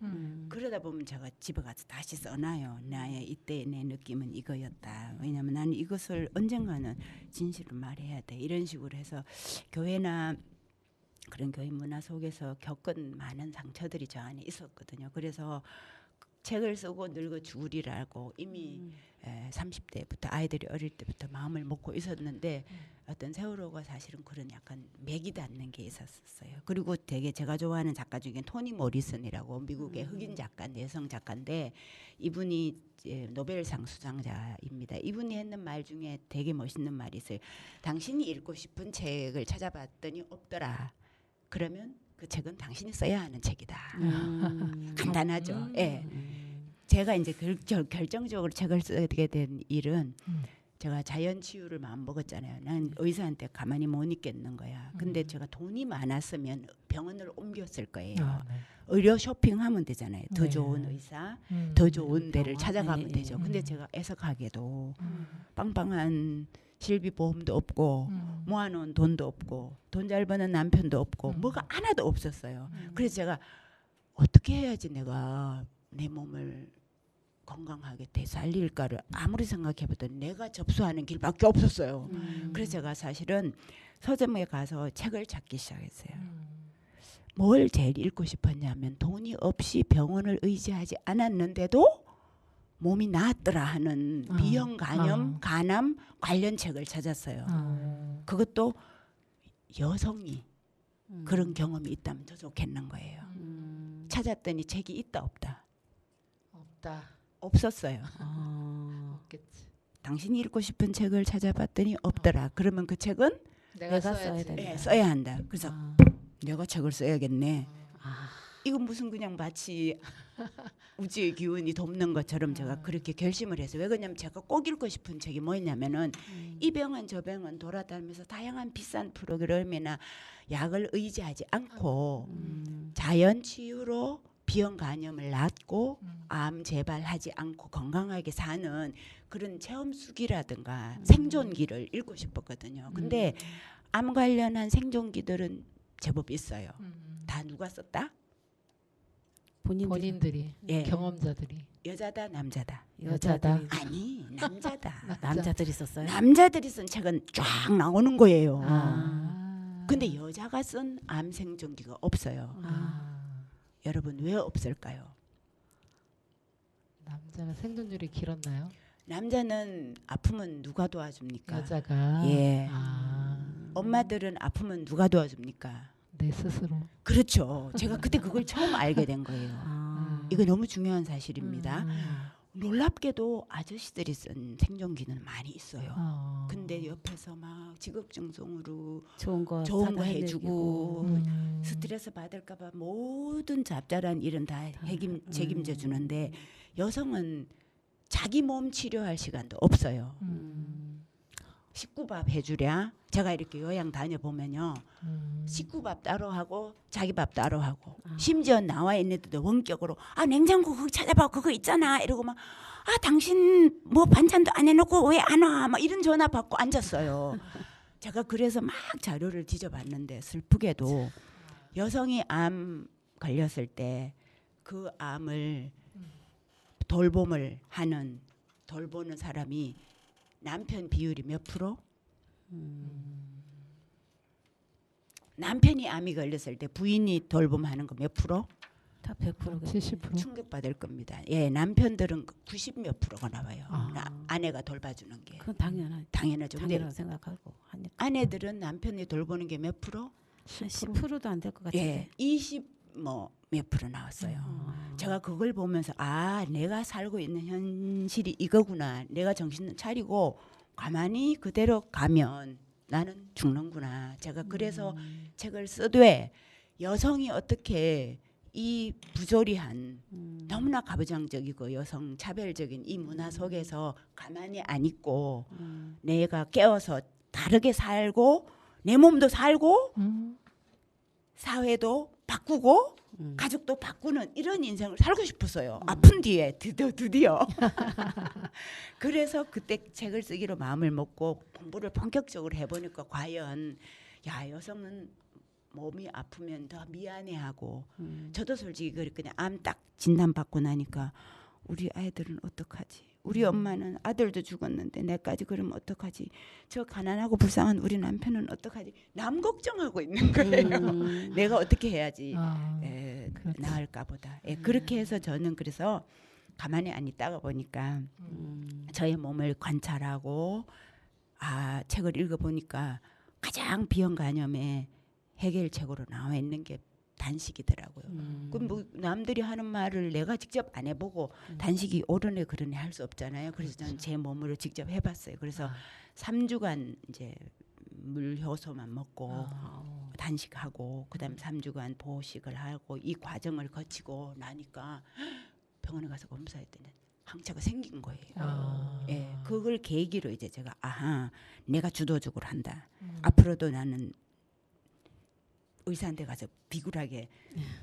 그러다 보면 제가 집에 가서 다시 써놔요. 나의 이때 내 느낌은 이거였다. 왜냐하면 나는 이것을 언젠가는 진실을 말해야 돼. 이런 식으로 해서 교회나 그런 교회 문화 속에서 겪은 많은 상처들이 저 안에 있었거든요. 그래서 책을 쓰고 늙어 죽으리라고 이미 30대부터 아이들이 어릴 때부터 마음을 먹고 있었는데 어떤 세월호가 사실은 그런 약간 맥이 닿는 게 있었어요. 그리고 되게 제가 좋아하는 작가 중에 토니 모리슨이라고 미국의 흑인 작가인데 여성 작가인데 이분이 이제 노벨상 수상자입니다. 이분이 했는 말 중에 되게 멋있는 말이 있어요. 당신이 읽고 싶은 책을 찾아봤더니 없더라. 그러면 그 책은 당신이 써야 하는 책이다. 간단하죠. 예. 제가 이제 결정적으로 책을 쓰게 된 일은 제가 자연 치유를 마음 먹었잖아요. 난 의사한테 가만히 못 있겠는 거야. 근데 제가 돈이 많았으면 병원을 옮겼을 거예요. 네. 의료 쇼핑하면 되잖아요. 더 네. 좋은 의사, 더 좋은 데를 병원. 찾아가면 네, 되죠. 네. 근데 제가 애석하게도 빵빵한 실비보험도 없고 모아놓은 돈도 없고 돈 잘 버는 남편도 없고 뭐가 하나도 없었어요. 그래서 제가 어떻게 해야지 내가 내 몸을 건강하게 되살릴까를 아무리 생각해봐도 내가 접수하는 길밖에 없었어요. 그래서 제가 사실은 서점에 가서 책을 찾기 시작했어요. 뭘 제일 읽고 싶었냐면 돈이 없이 병원을 의지하지 않았는데도 몸이 나았더라 하는 비형 간염, 간암 관련 책을 찾았어요. 그것도 여성이 그런 경험이 있다면 더 좋겠는 거예요. 찾았더니 책이 있다 없다. 없다. 없었어요. 없겠지. 당신이 읽고 싶은 책을 찾아봤더니 없더라. 그러면 그 책은 내가 써야 써야지. 된다. 예, 써야 한다. 그래서 내가 책을 써야겠네. 이건 무슨 그냥 마치 우주의 기운이 돕는 것처럼 제가 그렇게 결심을 해서 왜 그러냐면 제가 꼭 읽고 싶은 책이 뭐였냐면은 이 병원 저 병원 돌아다니면서 다양한 비싼 프로그램이나 약을 의지하지 않고 자연 치유로 비형 간염을 낫고 암 재발하지 않고 건강하게 사는 그런 체험수기라든가 생존기를 읽고 싶었거든요. 근데 암 관련한 생존기들은 제법 있어요. 다 누가 썼다? 본인들이 예. 경험자들이 여자다 남자다. 여자다. 아니 남자다. 남자들이 썼어요. 남자들이 쓴 책은 쫙 나오는 거예요. 근데 아. 여자가 쓴 암 생존기가 없어요. 여러분 왜 없을까요? 남자가 생존율이 길었나요? 남자는 아프면 누가 도와줍니까? 여자가 예. 아, 엄마들은 아프면 누가 도와줍니까? 내 스스로. 그렇죠. 제가 그때 그걸 처음 알게 된 거예요. 이거 너무 중요한 사실입니다. 놀랍게도 아저씨들이 쓴 생존기는 많이 있어요. 근데 옆에서 막 지극정성으로 좋은 거 해주고 스트레스 받을까봐 모든 잡잘한 일은 다 책임져 주는데 여성은 자기 몸 치료할 시간도 없어요. 식구밥 해주랴. 제가 이렇게 여행 다녀보면요. 식구밥 따로 하고 자기 밥 따로 하고 심지어 나와 있는데도 원격으로 냉장고 그거 찾아봐 그거 있잖아 이러고 막 당신 뭐 반찬도 안 해놓고 왜 안 와? 막 이런 전화 받고 앉았어요. 제가 그래서 막 자료를 뒤져봤는데 슬프게도 여성이 암 걸렸을 때 그 암을 돌보는 사람이 남편 비율이 몇 프로? 남편이 암이 걸렸을 때 부인이 돌봄하는 거 몇 프로? 다 100%. 70%. 충격받을 겁니다. 예, 남편들은 90 몇 프로가 나와요. 아내가 돌봐주는 게. 그건 당연하죠. 근데 당연하다고 생각하고 하니까 아내들은 남편이 돌보는 게 몇 프로? 한 10%도 안 될 것 같은데. 예, 20 뭐 몇 프로 나왔어요. 제가 그걸 보면서 내가 살고 있는 현실이 이거구나. 내가 정신 차리고 가만히 그대로 가면 나는 죽는구나. 제가 그래서 책을 쓰되 여성이 어떻게 이 부조리한 너무나 가부장적이고 여성 차별적인 이 문화 속에서 가만히 안 있고 내가 깨어서 다르게 살고 내 몸도 살고 사회도 바꾸고 가족도 바꾸는 이런 인생을 살고 싶었어요. 아픈 뒤에 드디어. 그래서 그때 책을 쓰기로 마음을 먹고 공부를 본격적으로 해보니까 과연 여성은 몸이 아프면 더 미안해하고 저도 솔직히 그냥 암 딱 진단받고 나니까 우리 아이들은 어떡하지? 우리 엄마는 아들도 죽었는데 내까지 그러면 어떡하지? 저 가난하고 불쌍한 우리 남편은 어떡하지? 남 걱정하고 있는 거예요. 내가 어떻게 해야지 나을까 보다. 그렇게 해서 저는 그래서 가만히 안 있다가 보니까 저의 몸을 관찰하고 책을 읽어보니까 가장 비형 간염의 해결책으로 나와 있는 게 단식이더라고요. 그럼 뭐 남들이 하는 말을 내가 직접 안 해보고 단식이 옳으네 그러네 할 수 없잖아요. 그래서 저는 제 몸으로 직접 해봤어요. 그래서 3주간 이제 물 효소만 먹고 단식하고 그다음 3주간 보식을 하고 이 과정을 거치고 나니까 병원에 가서 검사했더니 항체가 생긴 거예요. 예, 그걸 계기로 이제 제가 내가 주도적으로 한다. 앞으로도 나는 의사한테 가서 비굴하게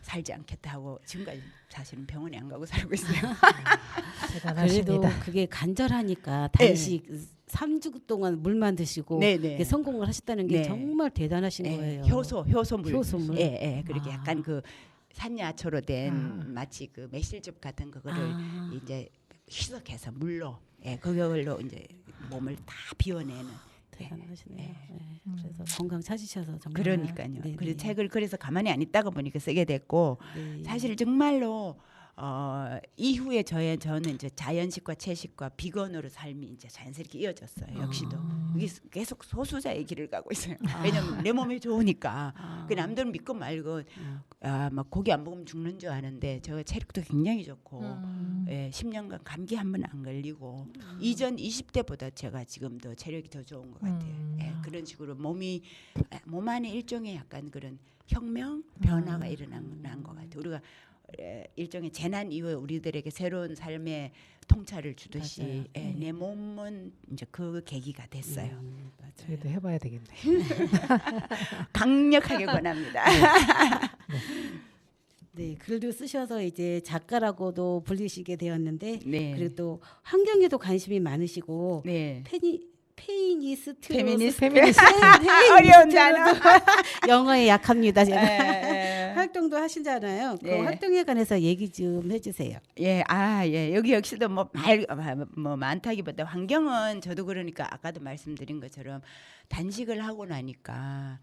살지 않겠다 하고 지금까지 사실은 병원에 안 가고 살고 있어요. 그래도 대단하십니다. 그게 간절하니까 단식 3주 동안 물만 드시고 네네. 그게 성공을 하셨다는 게 네. 정말 대단하신 예, 거예요. 효소물. 효소물. 예, 그렇게 약간 그 산야초로 된 마치 그 매실즙 같은 그거를 이제 희석해서 물로 그걸로 이제 몸을 다 비워내는. 대단하시네요. 네. 그래서 건강 찾으셔서 정말. 그러니까요. 네네. 그래서 책을 그래서 가만히 안 있다가 보니까 쓰게 됐고 네. 사실 정말로 이후에 저는 이제 자연식과 채식과 비건으로 삶이 이제 자연스럽게 이어졌어요. 역시도 이게 계속 소수자의 길을 가고 있어요. 왜냐면 내 몸에 좋으니까. 그 남들은 믿고 말고 막 고기 안 먹으면 죽는 줄 아는데 저 체력도 굉장히 좋고 10년간 감기 한 번 안 걸리고 이전 20대보다 제가 지금 더 체력이 더 좋은 것 같아요. 그런 식으로 몸 안에 일종의 약간 그런 혁명 변화가 일어난 것 같아요. 우리가 일종의 재난 이후에 우리들에게 새로운 삶의 통찰을 주듯이 내 몸은 이제 그 계기가 됐어요. 저희도 해봐야 되겠네. 강력하게 권합니다. 네, 글도 쓰셔서 이제 작가라고도 불리시게 되었는데 네. 그리고 또 환경에도 관심이 많으시고 네. 페미니스트 어려운 단어. 영어에 약합니다. 제가 예. 활동도 하시잖아요. 그 네. 활동에 관해서 얘기 좀 해주세요. 예, 여기 역시도 뭐 많다기보다 환경은 저도 그러니까 아까도 말씀드린 것처럼 단식을 하고 나니까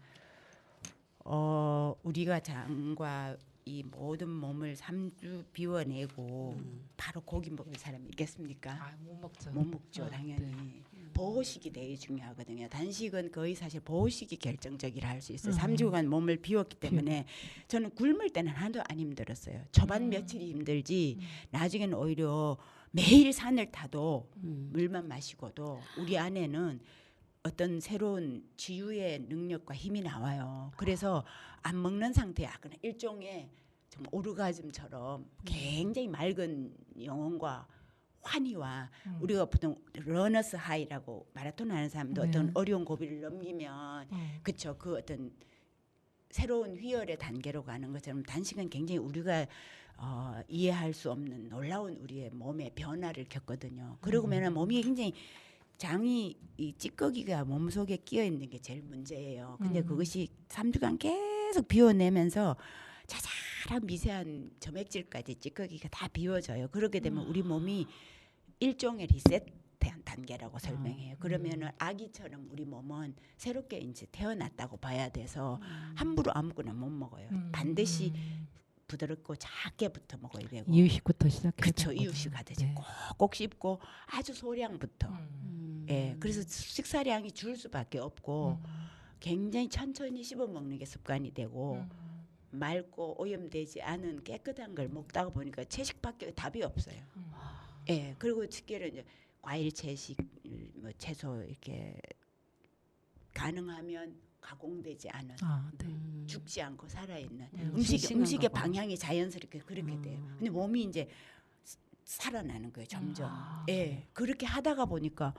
우리가 장과 이 모든 몸을 3주 비워내고 바로 고기 먹을 사람이 있겠습니까? 못 먹죠. 못 먹죠, 당연히. 보호식이 되게 중요하거든요. 단식은 거의 사실 보호식이 결정적이라 할 수 있어요. 3주간 몸을 비웠기 때문에 저는 굶을 때는 하나도 안 힘들었어요. 초반 며칠이 힘들지 나중에는 오히려 매일 산을 타도 물만 마시고도 우리 안에는 어떤 새로운 치유의 능력과 힘이 나와요. 그래서 안 먹는 상태에 약간 일종의 좀 오르가즘처럼 굉장히 맑은 영혼과 환희와 우리가 보통 러너스 하이라고 마라톤 하는 사람도 어떤 어려운 고비를 넘기면 그쵸 그 어떤 새로운 희열의 단계로 가는 것처럼 단식은 굉장히 우리가 이해할 수 없는 놀라운 우리의 몸의 변화를 겪거든요. 그러고 보면 몸이 굉장히 장이 이 찌꺼기가 몸속에 끼어 있는 게 제일 문제예요. 근데 그것이 3주간 계속 비워내면서 자잘한 미세한 점액질까지 찌꺼기가 다 비워져요. 그렇게 되면 우리 몸이 일종의 리셋 단계라고 설명해요. 그러면은 아기처럼 우리 몸은 새롭게 이제 태어났다고 봐야 돼서 함부로 아무거나 못 먹어요. 반드시 부드럽고 작게부터 먹어야 되고. 이유식부터 시작해서. 그렇죠. 이유식 하듯이 꼭꼭 씹고 아주 소량부터. 예, 그래서 식사량이 줄 수밖에 없고 굉장히 천천히 씹어 먹는 게 습관이 되고 맑고 오염되지 않은 깨끗한 걸 먹다가 보니까 채식밖에 답이 없어요. 예, 그리고 특히는 이제 과일 채식, 뭐 채소 이렇게 가능하면 가공되지 않은 죽지 않고 살아있는 음식의 방향이 자연스럽게 그렇게 돼요. 근데 몸이 이제 살아나는 거예요, 점점. 예, 그렇게 하다가 보니까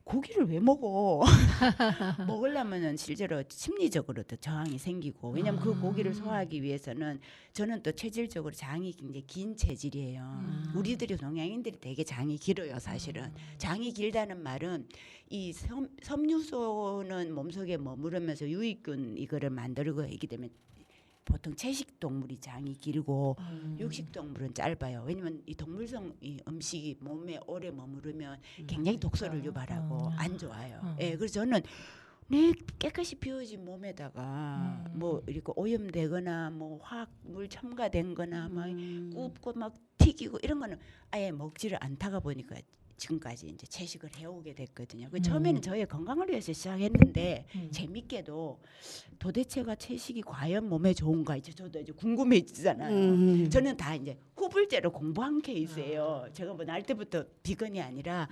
고기를 왜 먹어? 먹으려면은 실제로 심리적으로도 저항이 생기고 왜냐하면 그 고기를 소화하기 위해서는 저는 또 체질적으로 장이 굉장히 긴 체질이에요. 우리들이 동양인들이 되게 장이 길어요, 사실은. 장이 길다는 말은 이 섬유소는 몸속에 머무르면서 유익균 이거를 만들고 있기 때문에 보통 채식 동물이 장이 길고 육식 동물은 짧아요. 왜냐면 이 동물성 이 음식이 몸에 오래 머무르면 굉장히 독소를 유발하고 안 좋아요. 예, 그래서 저는 내 깨끗이 비워진 몸에다가 뭐 이렇게 오염되거나 뭐 화학물 첨가된거나 막 굽고 막 튀기고 이런 거는 아예 먹지를 않다가 보니까 지금까지 이제 채식을 해오게 됐거든요. 그 처음에는 저의 건강을 위해서 시작했는데 재밌게도 도대체가 채식이 과연 몸에 좋은가 이제 저도 이제 궁금해지잖아요. 저는 다 이제 후불제로 공부한 케이스예요. 제가 뭐 날 때부터 비건이 아니라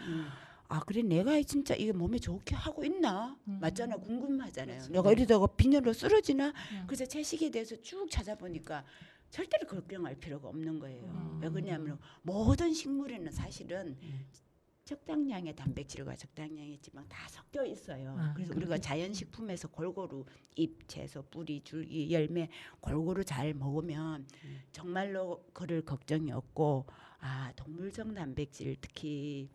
아 그래 내가 진짜 이게 몸에 좋게 하고 있나 맞잖아 궁금하잖아요. 그렇죠. 내가 이러다가 빈혈로 쓰러지나 그래서 채식에 대해서 쭉 찾아보니까 절대로 걱정할 필요가 없는 거예요. 왜 그러냐면 모든 식물에는 사실은 적당량의 단백질과 적당량의 지방 다 섞여 있어요. 그래서 우리가 자연식품에서 골고루 잎, 채소, 뿌리, 줄기, 열매 골고루 잘 먹으면 정말로 그럴 걱정이 없고 아 동물성 단백질 특히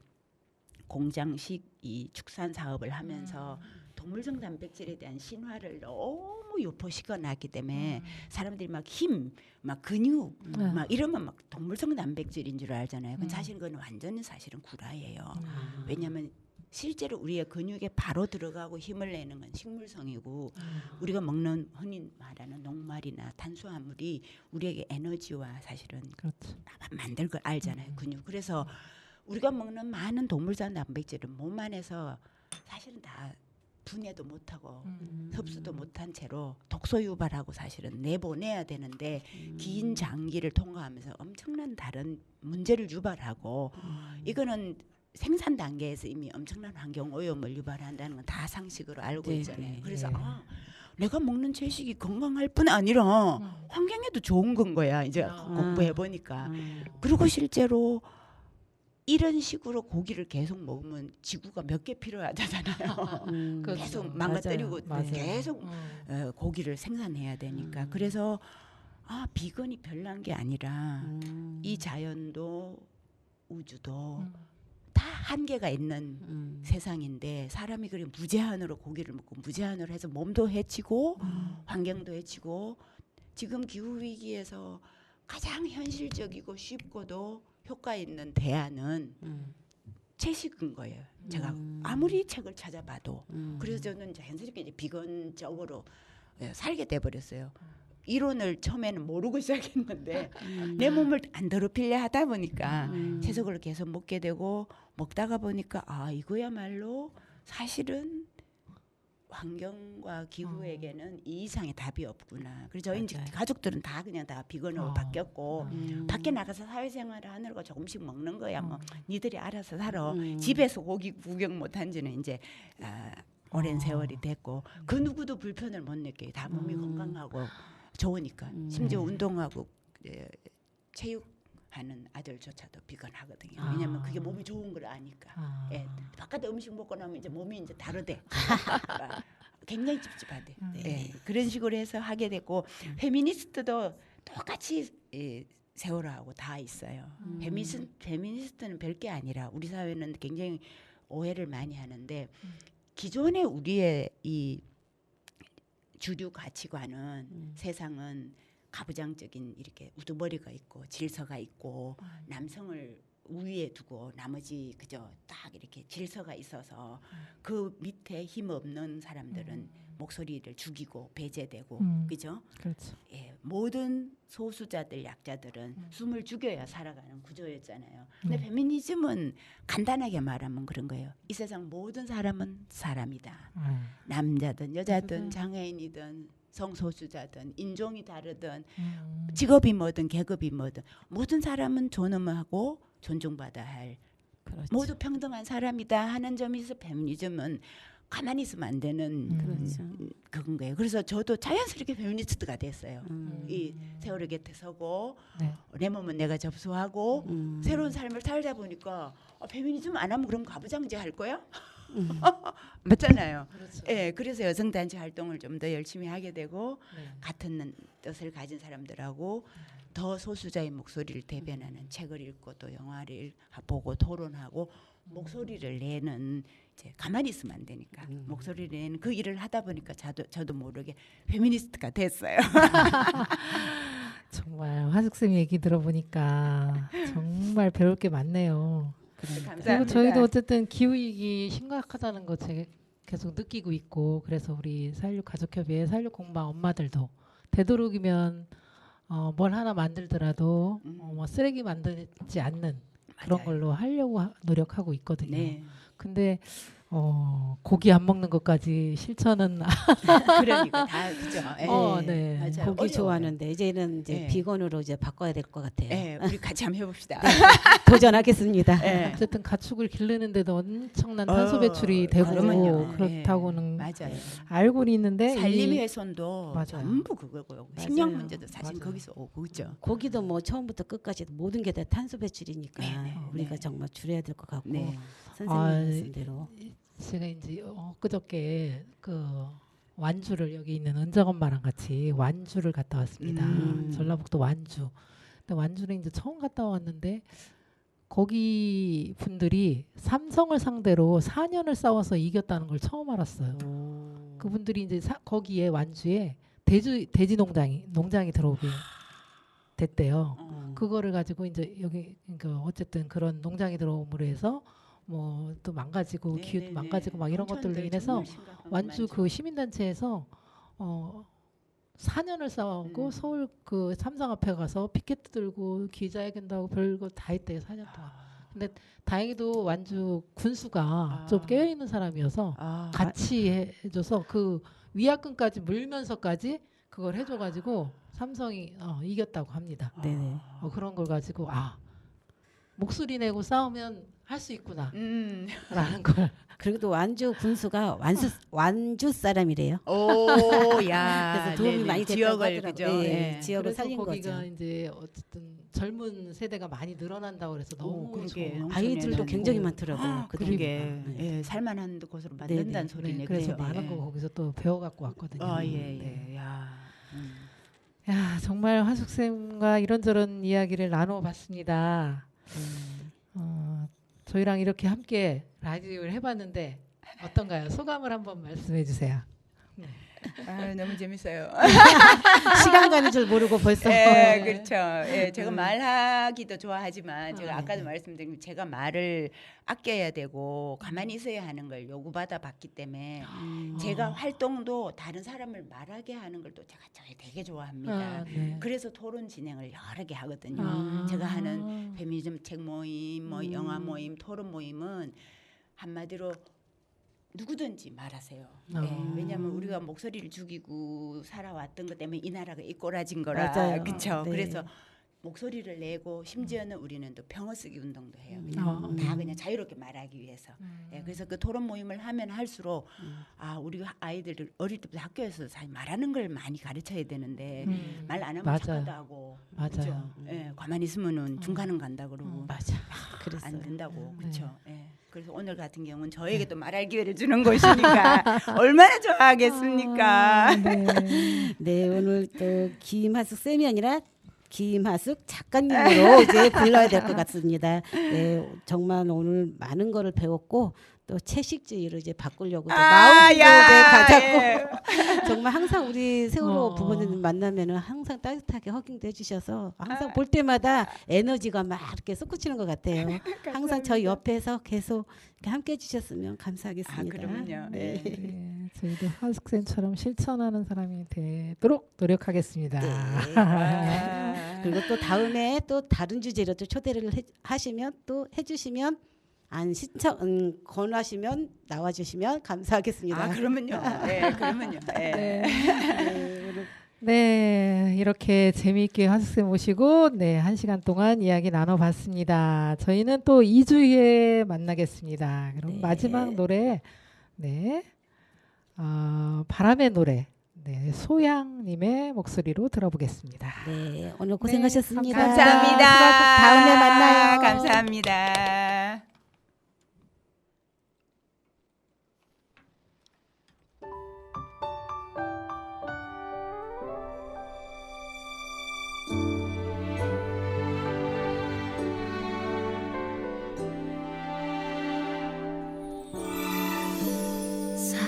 공장식 이 축산 사업을 하면서 동물성 단백질에 대한 신화를 너무 유포시켜놨기 때문에 사람들이 막 힘, 막 근육, 막 이러면 막 동물성 단백질인 줄 알잖아요. 근데 사실 그건 완전히 사실은 구라예요. 왜냐하면 실제로 우리의 근육에 바로 들어가고 힘을 내는 건 식물성이고 우리가 먹는 흔히 말하는 녹말이나 탄수화물이 우리에게 에너지와 사실은 그렇죠. 만들 걸 알잖아요. 근육. 그래서 우리가 먹는 많은 동물성 단백질은 몸 안에서 사실은 다 분해도 못하고 흡수도 못한 채로 독소 유발하고 사실은 내보내야 되는데 긴 장기를 통과하면서 엄청난 다른 문제를 유발하고 이거는 생산 단계에서 이미 엄청난 환경 오염을 유발한다는 건 다 상식으로 알고 있잖아요. 그래서 아 내가 먹는 채식이 건강할 뿐 아니라 환경에도 좋은 건 거야. 이제 공부해 보니까. 그리고 실제로 이런 식으로 고기를 계속 먹으면 지구가 몇 개 필요하잖아요. 계속 망가뜨리고 맞아요. 계속 고기를 생산해야 되니까. 그래서 아 비건이 별난 게 아니라 이 자연도 우주도 다 한계가 있는 세상인데 사람이 그래 무제한으로 고기를 먹고 무제한으로 해서 몸도 해치고 환경도 해치고 지금 기후 위기에서 가장 현실적이고 쉽고도 효과 있는 대안은 채식인 거예요. 제가 아무리 책을 찾아봐도 그래서 저는 자연스럽게 이제 비건적으로 살게 돼 버렸어요. 이론을 처음에는 모르고 시작했는데 내 몸을 안 더럽히려 하다 보니까 채소를 계속 먹게 되고 먹다가 보니까 아 이거야말로 사실은 환경과 기후에게는 이 이상의 답이 없구나. 그래서 저희 이제 가족들은 다 그냥 다 비건으로 바뀌었고 밖에 나가서 사회생활을 하느라고 조금씩 먹는 거야. 뭐 니들이 알아서 살아. 집에서 고기 구경 못한 지는 이제 오랜 세월이 됐고 그 누구도 불편을 못 느껴요. 다 몸이 건강하고 좋으니까. 심지어 운동하고 체육하는 아들조차도 비건하거든요. 왜냐하면 그게 몸이 좋은 걸 아니까. 예, 바깥에 음식 먹고 나면 이제 몸이 이제 다르대. 굉장히 찝찝하대. 예, 그런 식으로 해서 하게 됐고 페미니스트도 똑같이 세월호하고 다 있어요. 페미니스트는 별게 아니라 우리 사회는 굉장히 오해를 많이 하는데 기존의 우리의 이 주류 가치관은 세상은 가부장적인 이렇게 우두머리가 있고 질서가 있고 남성을 우위에 두고 나머지 그저 딱 이렇게 질서가 있어서 그 밑에 힘 없는 사람들은 목소리를 죽이고 배제되고 그죠? 그렇죠. 예, 모든 소수자들 약자들은 숨을 죽여야 살아가는 구조였잖아요. 근데 페미니즘은 간단하게 말하면 그런 거예요. 이 세상 모든 사람은 사람이다. 남자든 여자든 장애인이든 성소수자든 인종이 다르든 직업이 뭐든 계급이 뭐든 모든 사람은 존엄하고 존중받아야 할 그렇죠. 모두 평등한 사람이다 하는 점에서 페미니즘은 가만히 있으면 안 되는 그건 거예요. 그래서 저도 자연스럽게 페미니스트가 됐어요. 이 세월호 곁에 서고 내 몸은 내가 접수하고 새로운 삶을 살다 보니까 페미니즘 안 하면 그럼 가부장제 할 거야? 맞잖아요. 그렇죠. 예, 그래서 여성단체 활동을 좀 더 열심히 하게 되고 같은 뜻을 가진 사람들하고 더 소수자의 목소리를 대변하는 책을 읽고 또 영화를 보고 토론하고 목소리를 내는 이제 가만히 있으면 안 되니까 목소리를 내는 그 일을 하다 보니까 저도 모르게 페미니스트가 됐어요. 정말 화숙쌤 얘기 들어보니까 정말 배울 게 많네요. 그리고 감사합니다. 저희도 어쨌든 기후위기 심각하다는 거 계속 느끼고 있고 그래서 우리 4.16 가족협의회 4.16 공방 엄마들도 되도록이면 뭘 하나 만들더라도 음. 뭐 쓰레기 만들지 않는 그런 맞아요. 걸로 하려고 노력하고 있거든요. 네. 근데 고기 안 먹는 것까지 실천은 그러니까 다 그죠. 예. 네. 맞아요. 고기 어려워요. 좋아하는데 이제는 이제 예. 비건으로 이제 바꿔야 될 것 같아요. 예, 우리 같이 한번 해봅시다. 도전하겠습니다. 예. 어쨌든 가축을 기르는데도 엄청난 어, 탄소 배출이 되고 그러면요. 그렇다고는 맞아요. 알고는 있는데 산림 이- 훼손도 맞아요. 전부 그거고요. 맞아요. 식량 문제도 사실 맞아요. 거기서 오고 있죠. 고기도 뭐 처음부터 끝까지 모든 게 다 탄소 배출이니까 네, 우리가 네. 정말 줄여야 될 것 같고 네. 선생님 아, 말씀대로 제가 이제 엊그저께 그 완주를 여기 있는 은정 엄마랑 같이 완주를 갔다 왔습니다. 전라북도 완주. 근데 완주는 이제 처음 갔다 왔는데 거기 분들이 삼성을 상대로 4년을 싸워서 이겼다는 걸 처음 알았어요. 그분들이 이제 거기에 완주에 돼지 농장이 들어오게 됐대요. 그거를 가지고 이제 여기 그러니까 어쨌든 그런 농장이 들어옴으로 해서 뭐 또 망가지고 네, 기후도 네, 망가지고 네. 막 이런 농촌들 것들로 인해서 정말 심각한 거 완주 많죠. 그 시민단체에서 4년을 싸우고 서울 그 삼성 앞에 가서 피켓 들고 기자회견도 하고 별거 다 했대요 4년 동안. 근데 다행히도 완주 군수가 좀 깨어 있는 사람이어서 아, 같이 해줘서 그 위약금까지 물면서까지 그걸 해줘가지고 삼성이 이겼다고 합니다. 네네. 그런 걸 가지고 목소리 내고 싸우면 할 수 있구나라는 걸. 그리고 또 완주 군수가 완주 사람이래요. 오, 야. 그래서 도움이 네네. 많이 됐다고 지역을 하더라고요. 그죠. 네, 예. 지역을 그래서 살린 거기가 거죠. 이제 어쨌든 젊은 세대가 많이 늘어난다고 그래서 너무 그러게. 좋아. 아이들도 농촌에는 굉장히 뭐, 많더라고요. 그 그러게. 동네가. 예, 살만한 곳으로 만든다는 네네. 소리네. 그래서 그죠? 많은 예. 거 거기서 또 배워갖고 왔거든요. 예, 네. 예. 야. 야 정말 화숙쌤과 이런저런 이야기를 나눠봤습니다. 저희랑 이렇게 함께 라디오를 해봤는데 어떤가요? 소감을 한번 말씀해 주세요. 아, 너무 재밌어요. 시간 가는 줄 모르고 벌써 예, 그렇죠. 예, 제가 말하기도 좋아하지만 제가 아, 아까도 말씀드린 제가 말을 아껴야 되고 가만히 있어야 하는 걸 요구받아 봤기 때문에 제가 활동도 다른 사람을 말하게 하는 걸 또 제가 되게 좋아합니다. 네. 그래서 토론 진행을 여러 개 하거든요. 아. 제가 하는 페미니즘 책 모임, 뭐 영화 모임, 토론 모임은 한마디로 누구든지 말하세요. 예, 왜냐하면 우리가 목소리를 죽이고 살아왔던 것 때문에 이 나라가 이 꼬라진 거라. 맞아요. 그렇죠. 네. 그래서 목소리를 내고 심지어는 우리는 또 평어 쓰기 운동도 해요. 다 그냥 자유롭게 말하기 위해서. 예, 그래서 그 토론 모임을 하면 할수록 우리가 아이들을 어릴 때부터 학교에서 사실 말하는 걸 많이 가르쳐야 되는데 말 안 하면 맞아요. 착하다 하고. 맞아요. 그죠? 예, 가만히 있으면은 중간은 간다 그러고. 맞아. 그랬어요. 안 된다고 네. 그렇죠. 예. 그래서 오늘 같은 경우는 저에게 또 말할 기회를 주는 것이니까 얼마나 좋아하겠습니까? 네, 오늘 또 김하숙 쌤이 아니라 김하숙 작가님으로 이제 불러야 될 것 같습니다. 네, 정말 오늘 많은 거를 배웠고 또 채식주의로 이제 바꾸려고 마음도 이제 가자고 정말 항상 우리 세월호 부모님 만나면은 항상 따뜻하게 허깅도 해주셔서 항상 볼 때마다 에너지가 막 이렇게 솟구치는 것 같아요. 항상 저희 옆에서 계속 이렇게 함께 해주셨으면 감사하겠습니다. 그럼요. 네. 네, 저희도 화숙쌤처럼 실천하는 사람이 되도록 노력하겠습니다. 그리고 또 다음에 또 다른 주제로 또 초대를 하시면 또 해주시면 안 신청 권하시면 나와주시면 감사하겠습니다. 그러면요. 네, 그러면요. 네. 네, 이렇게 재미있게 화숙쌤 모시고 1시간 동안 이야기 나눠봤습니다. 저희는 또 2주 후에 만나겠습니다. 그럼 네. 마지막 노래 바람의 노래 소양님의 목소리로 들어보겠습니다. 네, 오늘 고생하셨습니다. 감사합니다. 다음에 만나요. 감사합니다.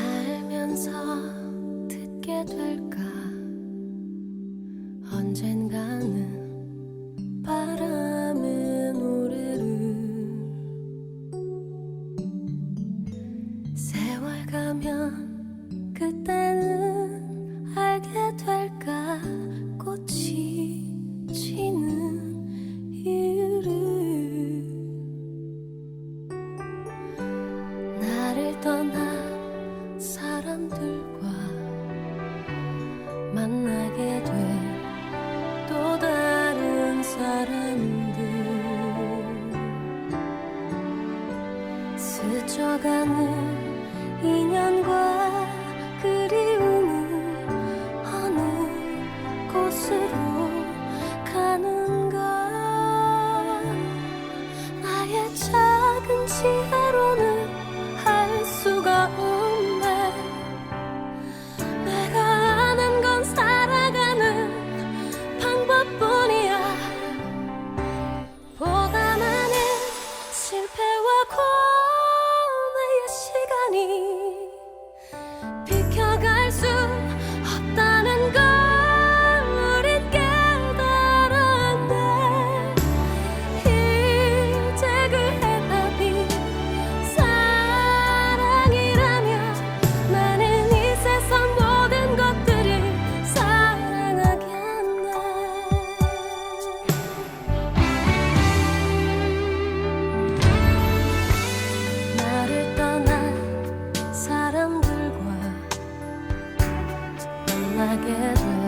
살면서 듣게 될까 언젠가는 바람의 노래를 떠나게 돼